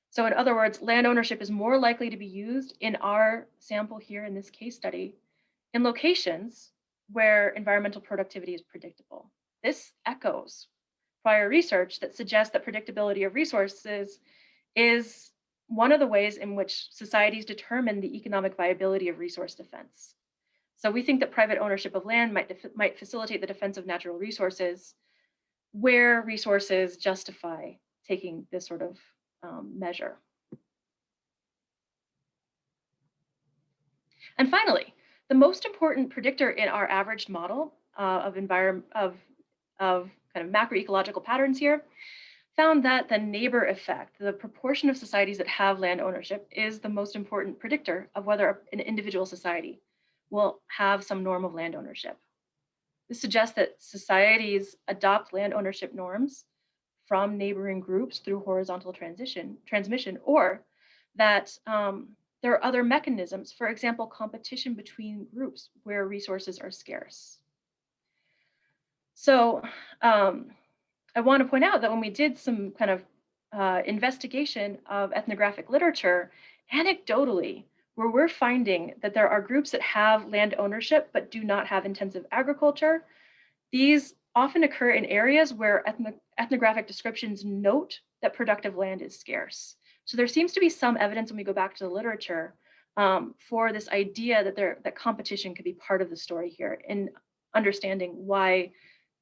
So in other words, land ownership is more likely to be used in our sample here in this case study in locations where environmental productivity is predictable. this echoes prior research that suggests that predictability of resources is one of the ways in which societies determine the economic viability of resource defense. So we think that private ownership of land might facilitate the defense of natural resources where resources justify taking this sort of measure. And finally, the most important predictor in our averaged model of kind of macroecological patterns here found that the neighbor effect, the proportion of societies that have land ownership, is the most important predictor of whether an individual society will have some norm of land ownership. This suggests that societies adopt land ownership norms from neighboring groups through horizontal transmission, or that there are other mechanisms, for example, competition between groups where resources are scarce. So I want to point out that when we did some kind of investigation of ethnographic literature, anecdotally, where we're finding that there are groups that have land ownership but do not have intensive agriculture, these often occur in areas where ethnographic descriptions note that productive land is scarce. So there seems to be some evidence when we go back to the literature for this idea that competition could be part of the story here in understanding why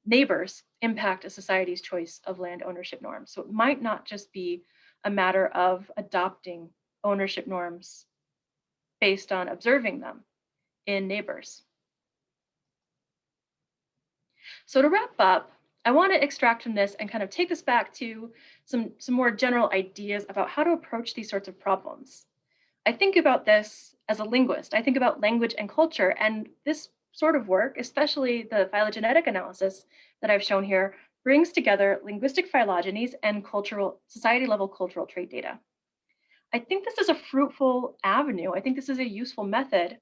neighbors impact a society's choice of land ownership norms. So it might not just be a matter of adopting ownership norms based on observing them in neighbors. So to wrap up, I want to extract from this and kind of take this back to some more general ideas about how to approach these sorts of problems. I think about this as a linguist. I think about language and culture, and this sort of work, especially the phylogenetic analysis that I've shown here, brings together linguistic phylogenies and society-level cultural trait data. I think this is a fruitful avenue. I think this is a useful method,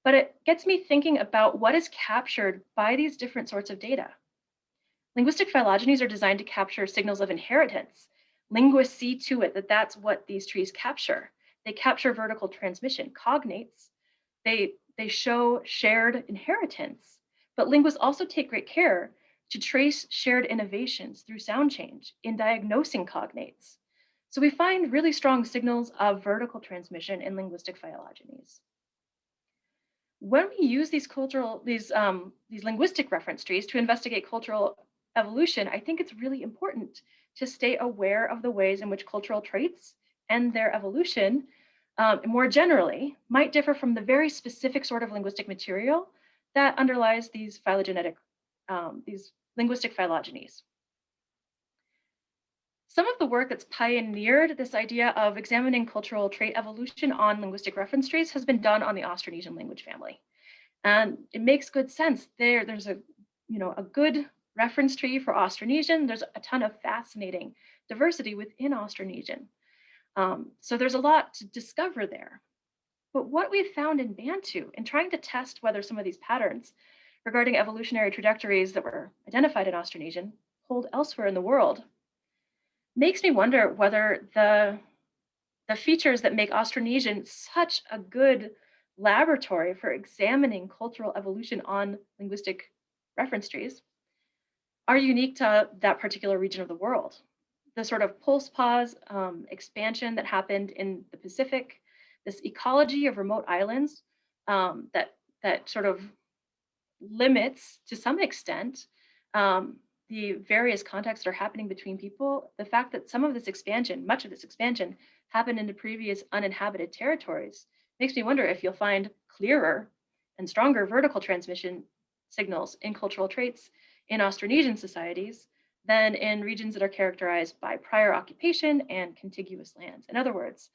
but it gets me thinking about what is captured by these different sorts of data. Linguistic phylogenies are designed to capture signals of inheritance. Linguists see to it that that's what these trees capture. They capture vertical transmission, cognates. They show shared inheritance, but linguists also take great care to trace shared innovations through sound change in diagnosing cognates. So we find really strong signals of vertical transmission in linguistic phylogenies. When we use these linguistic reference trees to investigate cultural evolution, I think it's really important to stay aware of the ways in which cultural traits and their evolution more generally might differ from the very specific sort of linguistic material that underlies these linguistic phylogenies. Some of the work that's pioneered this idea of examining cultural trait evolution on linguistic reference trees has been done on the Austronesian language family. And it makes good sense. There's a good reference tree for Austronesian. There's a ton of fascinating diversity within Austronesian. So there's a lot to discover there. But what we've found in Bantu, in trying to test whether some of these patterns regarding evolutionary trajectories that were identified in Austronesian hold elsewhere in the world, makes me wonder whether the features that make Austronesian such a good laboratory for examining cultural evolution on linguistic reference trees are unique to that particular region of the world. The sort of pulse pause expansion that happened in the Pacific, this ecology of remote islands that sort of limits to some extent the various contexts that are happening between people, the fact that some of this expansion, much of this expansion, happened into previous uninhabited territories, makes me wonder if you'll find clearer and stronger vertical transmission signals in cultural traits in Austronesian societies than in regions that are characterized by prior occupation and contiguous lands. In other words,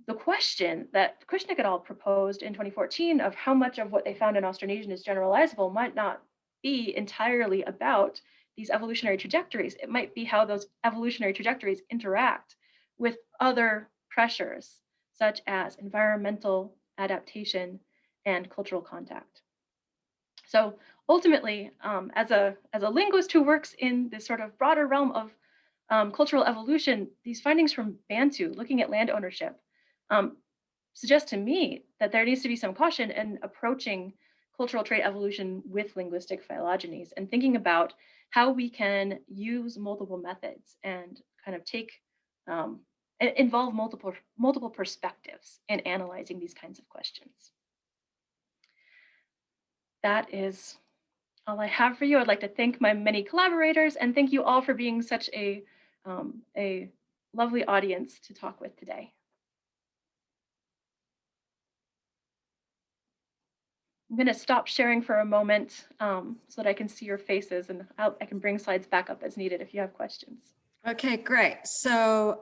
the question that Kushnick et al. Proposed in 2014 of how much of what they found in Austronesian is generalizable might not be entirely about these evolutionary trajectories. It might be how those evolutionary trajectories interact with other pressures, such as environmental adaptation and cultural contact. So ultimately, as a linguist who works in this sort of broader realm of cultural evolution, these findings from Bantu, looking at land ownership, suggest to me that there needs to be some caution in approaching cultural trait evolution with linguistic phylogenies and thinking about how we can use multiple methods and kind of take involve multiple perspectives in analyzing these kinds of questions. That is all I have for you. I'd like to thank my many collaborators and thank you all for being such a lovely audience to talk with today. I'm going to stop sharing for a moment so that I can see your faces, and I can bring slides back up as needed if you have questions. Okay, great. So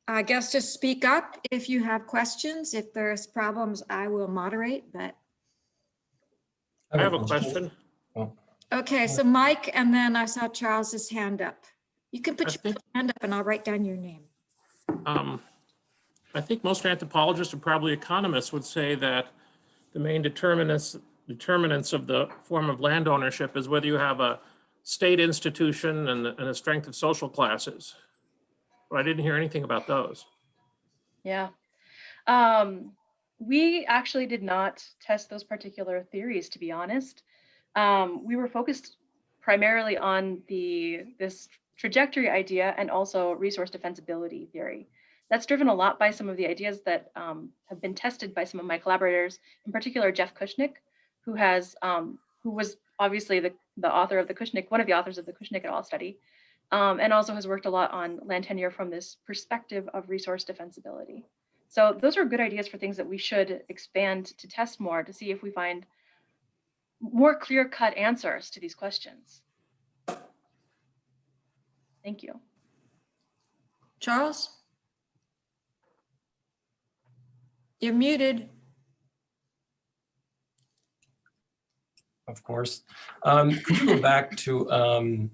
I guess just speak up if you have questions. If there's problems, I will moderate, but. I have a question. Oh. Okay, so Mike, and then I saw Charles's hand up. You can put your hand up and I'll write down your name. I think most anthropologists and probably economists would say that the main determinants of the form of land ownership is whether you have a state institution and a strength of social classes. But I didn't hear anything about those. Yeah. We actually did not test those particular theories, to be honest. We were focused primarily on this trajectory idea and also resource defensibility theory. That's driven a lot by some of the ideas that have been tested by some of my collaborators, in particular Jeff Kushnick, who was obviously the author of the Kushnick, one of the authors of the Kushnick et al. Study, and also has worked a lot on land tenure from this perspective of resource defensibility. So those are good ideas for things that we should expand to test more to see if we find more clear-cut answers to these questions. Thank you. Charles? You're muted. Of course. Could you go back to,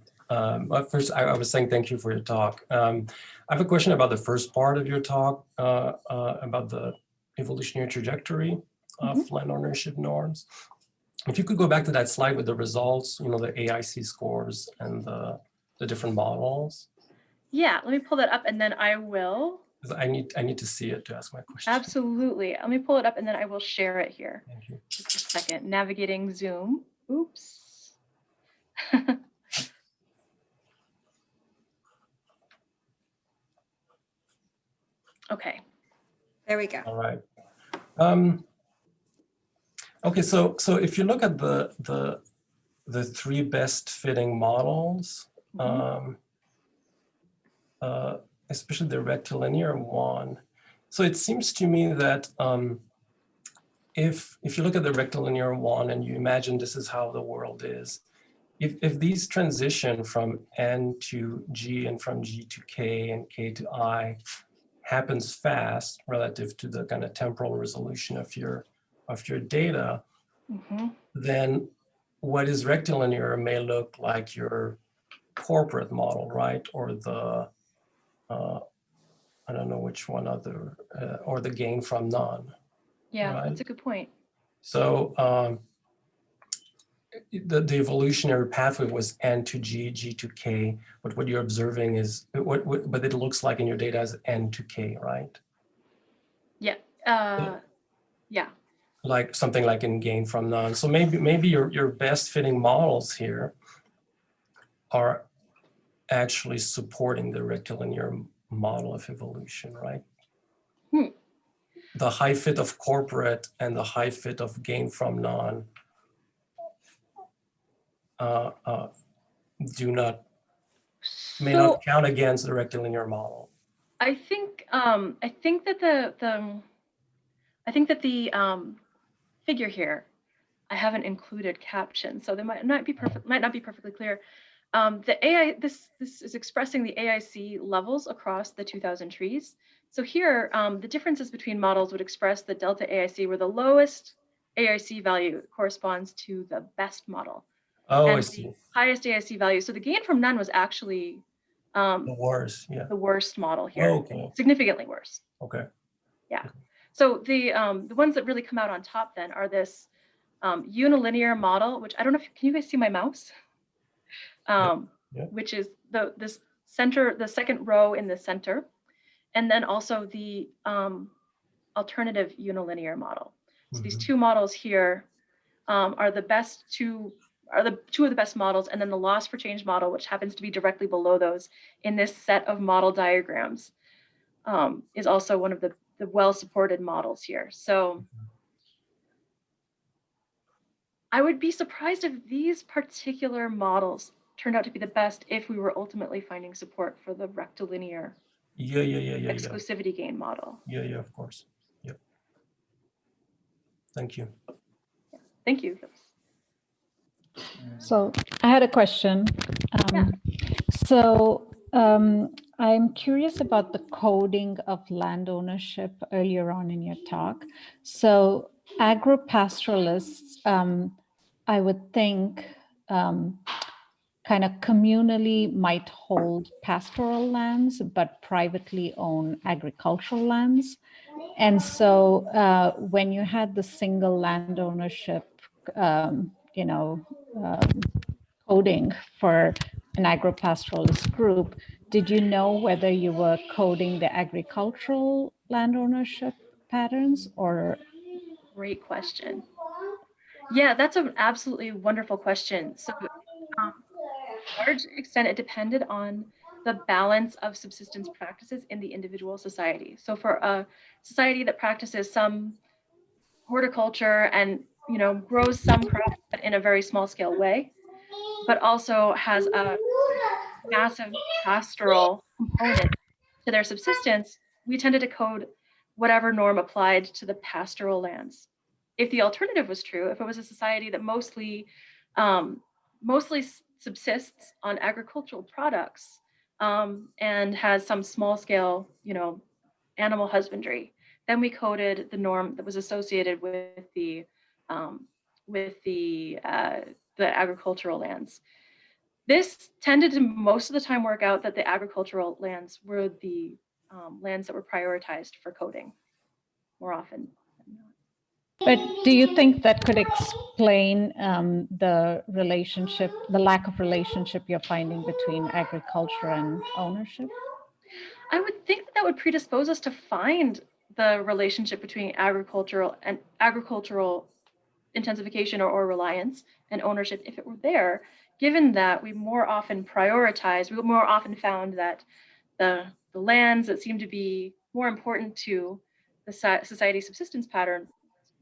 first I was saying thank you for your talk. I have a question about the first part of your talk about the evolutionary trajectory of land ownership norms. If you could go back to that slide with the results, you know, the AIC scores and the different models. Yeah, let me pull that up and then I will. I need to see it to ask my question. Absolutely. Let me pull it up and then I will share it here. Thank you. Just a second. Navigating Zoom. Oops. Okay. There we go. All right. Okay, so if you look at the three best fitting models, especially the rectilinear one. So it seems to me that if you look at the rectilinear one and you imagine this is how the world is, if these transition from N to G and from G to K and K to I happens fast relative to the kind of temporal resolution of your data, then what is rectilinear may look like your corporate model, right? Or the I don't know which one other, or the gain from none. Yeah, right? that's a good point. So the evolutionary pathway was N to G, G to K, but what you're observing is, but it looks like in your data as N to K, right? Yeah, yeah. Like something like in gain from none. So maybe your best fitting models here are actually supporting the rectilinear model of evolution, right? The high fit of corporate and the high fit of gain from none may not count against the rectilinear model. I think that the figure here, I haven't included captions, so they might not be perfectly clear. This is expressing the AIC levels across the 2000 trees. So here, the differences between models would express the delta AIC, where the lowest AIC value corresponds to the best model. Oh, and I see. The highest AIC value. So the gain from none was actually The worst, yeah. the worst model here, okay. Significantly worse. Okay. Yeah. So the ones that really come out on top then are this unilinear model, which I don't know if, can you guys see my mouse? Which is this center, the second row in the center, and then also the alternative unilinear model. So these two models here are the two of the best models, and then the loss for change model, which happens to be directly below those in this set of model diagrams, is also one of the well-supported models here. So I would be surprised if these particular models turned out to be the best if we were ultimately finding support for the rectilinear exclusivity gain model. Yeah, of course. Yep. Thank you. Yeah. Thank you. So I had a question. I'm curious about the coding of land ownership earlier on in your talk. So agro-pastoralists, I would think, kind of communally might hold pastoral lands, but privately own agricultural lands. And so when you had the single land ownership, coding for an agro-pastoralist group, did you know whether you were coding the agricultural land ownership patterns or? Great question. Yeah, that's an absolutely wonderful question. So to a large extent, it depended on the balance of subsistence practices in the individual society. So for a society that practices some horticulture and grows some crops but in a very small scale way, but also has a massive pastoral component to their subsistence, we tended to code whatever norm applied to the pastoral lands. If the alternative was true, if it was a society that mostly subsists on agricultural products and has some small scale, animal husbandry, then we coded the norm that was associated with the agricultural lands. This tended to most of the time work out that the agricultural lands were the lands that were prioritized for coding more often than not. But do you think that could explain the lack of relationship you're finding between agriculture and ownership? I would think that would predispose us to find the relationship between agricultural intensification or reliance and ownership if it were there, given that we more often found that the lands that seem to be more important to the society's subsistence pattern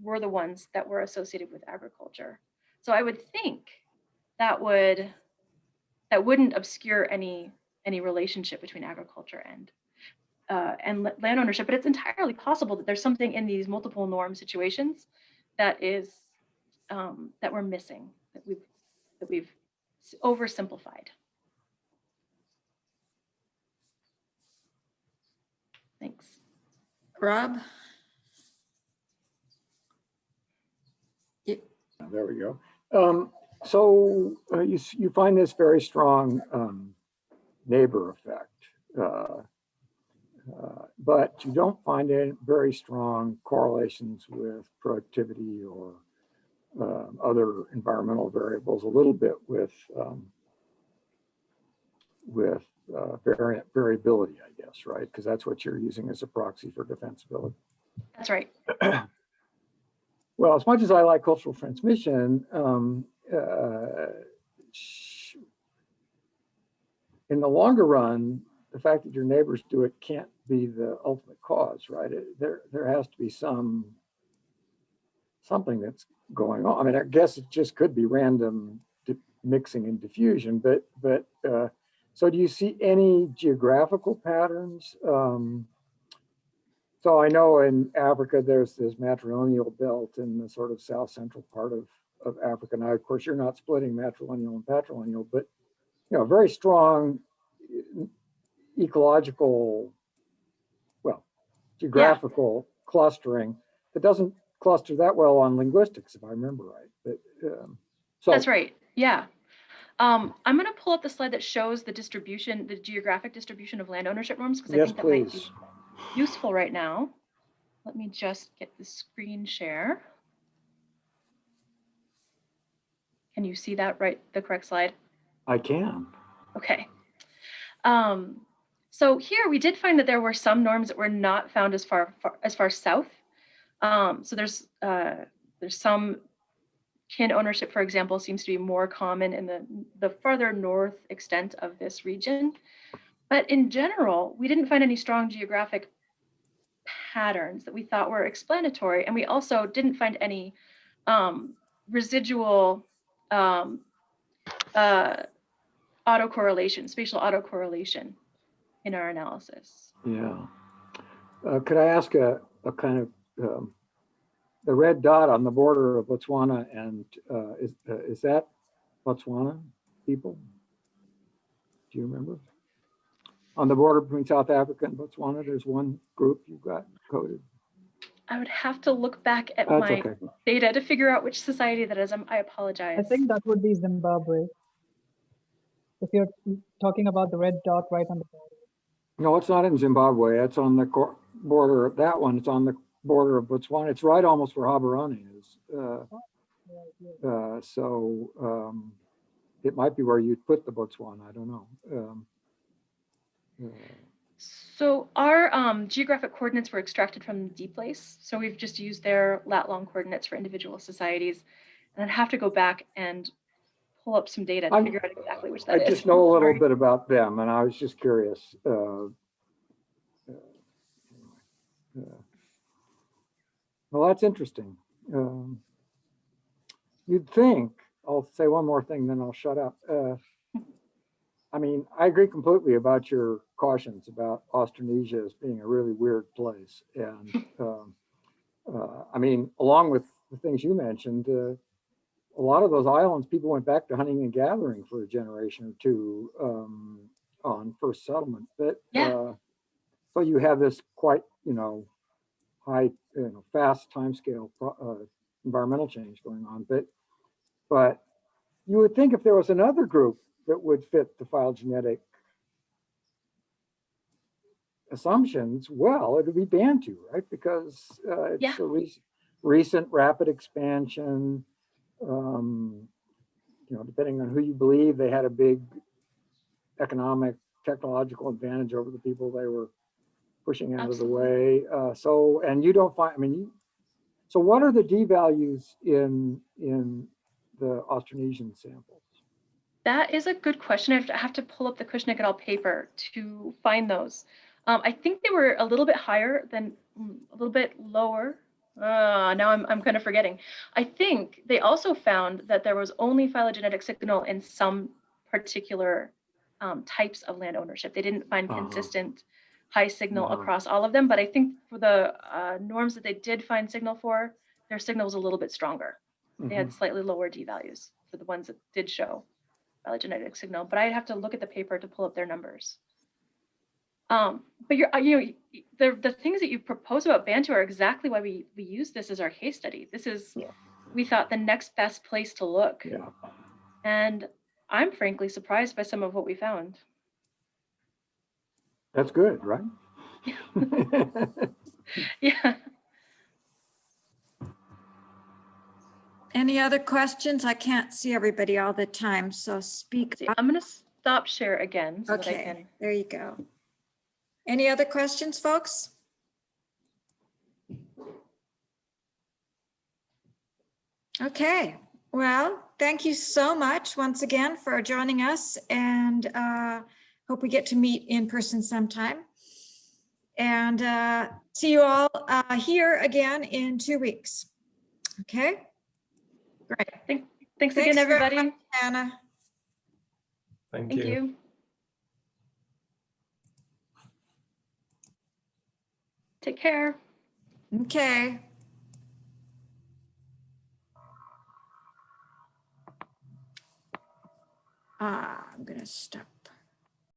were the ones that were associated with agriculture. So I would think that wouldn't obscure any relationship between agriculture and land ownership, but it's entirely possible that there's something in these multiple norm situations that we're missing, that we've oversimplified. Thanks. Rob? There we go. You find this very strong neighbor effect, but you don't find any very strong correlations with productivity or other environmental variables. A little bit with variability, I guess, right? Because that's what you're using as a proxy for defensibility. That's right. Well, as much as I like cultural transmission, in the longer run, the fact that your neighbors do it can't be the ultimate cause, right? There has to be something that's going on. I mean, I guess it just could be random mixing and diffusion, but so do you see any geographical patterns? So I know in Africa, there's this matrilineal belt in the sort of south central part of Africa. Now, of course, you're not splitting matrilineal and patrilineal, but very strong ecological, geographical clustering that doesn't cluster that well on linguistics, if I remember right. But so that's right. Yeah. I'm going to pull up the slide that shows the geographic distribution of land ownership norms, because I think that might be useful right now. Let me just get the screen share. Can you see that the correct slide? I can. Okay. So here we did find that there were some norms that were not found as far south. So there's some Kin ownership, for example, seems to be more common in the farther north extent of this region. But in general, we didn't find any strong geographic patterns that we thought were explanatory. And we also didn't find any residual autocorrelation, spatial autocorrelation in our analysis. Yeah. Could I ask a kind of, the red dot on the border of Botswana, and is that Botswana people? Do you remember? On the border between South Africa and Botswana, there's one group you've got coded. I would have to look back at That's my okay. data to figure out which society that is. I apologize. I think that would be Zimbabwe. If you're talking about the red dot right on the border. No, it's not in Zimbabwe. It's on the border of that one. It's on the border of Botswana. It's right almost where Habarani is. It might be where you'd put the Botswana. I don't know. So our geographic coordinates were extracted from DPlace. So we've just used their lat-long coordinates for individual societies. And I'd have to go back and pull up some data to figure out exactly which that is. I just know a little bit about them, and I was just curious. Well, that's interesting. You'd think, I'll say one more thing, then I'll shut up. I mean, I agree completely about your cautions about Australasia as being a really weird place. And I mean, along with the things you mentioned, a lot of those islands, people went back to hunting and gathering for a generation or two on first settlement. But so you have this quite, high, fast timescale environmental change going on. But you would think if there was another group that would fit the phylogenetic assumptions, well, it would be Bantu, right? Because it's a recent rapid expansion. Depending on who you believe, they had a big economic, technological advantage over the people they were pushing out of the way. And you don't find, so what are the D values in the Austronesian samples? That is a good question. I have to pull up the Cushnick et al. Paper to find those. I think they were a little bit higher than, a little bit lower. Now I'm kind of forgetting. I think they also found that there was only phylogenetic signal in some particular types of land ownership. They didn't find consistent high signal across all of them, but I think for the norms that they did find signal for, their signal was a little bit stronger. They had slightly lower D values for the ones that did show phylogenetic signal, but I'd have to look at the paper to pull up their numbers. But the things that you propose about Bantu are exactly why we use this as our case study. This is, we thought, the next best place to look. Yeah. And I'm frankly surprised by some of what we found. That's good, right? Yeah. Any other questions? I can't see everybody all the time, so speak up. I'm going to stop share again so that I Okay, can. there you go. Any other questions, folks? Okay, well, thank you so much once again for joining us, and hope we get to meet in person sometime. And see you all here again in 2 weeks. Okay, great. Thanks again, very everybody. much, Anna. Thank Thank you. you. Take care. Okay. I'm going to stop.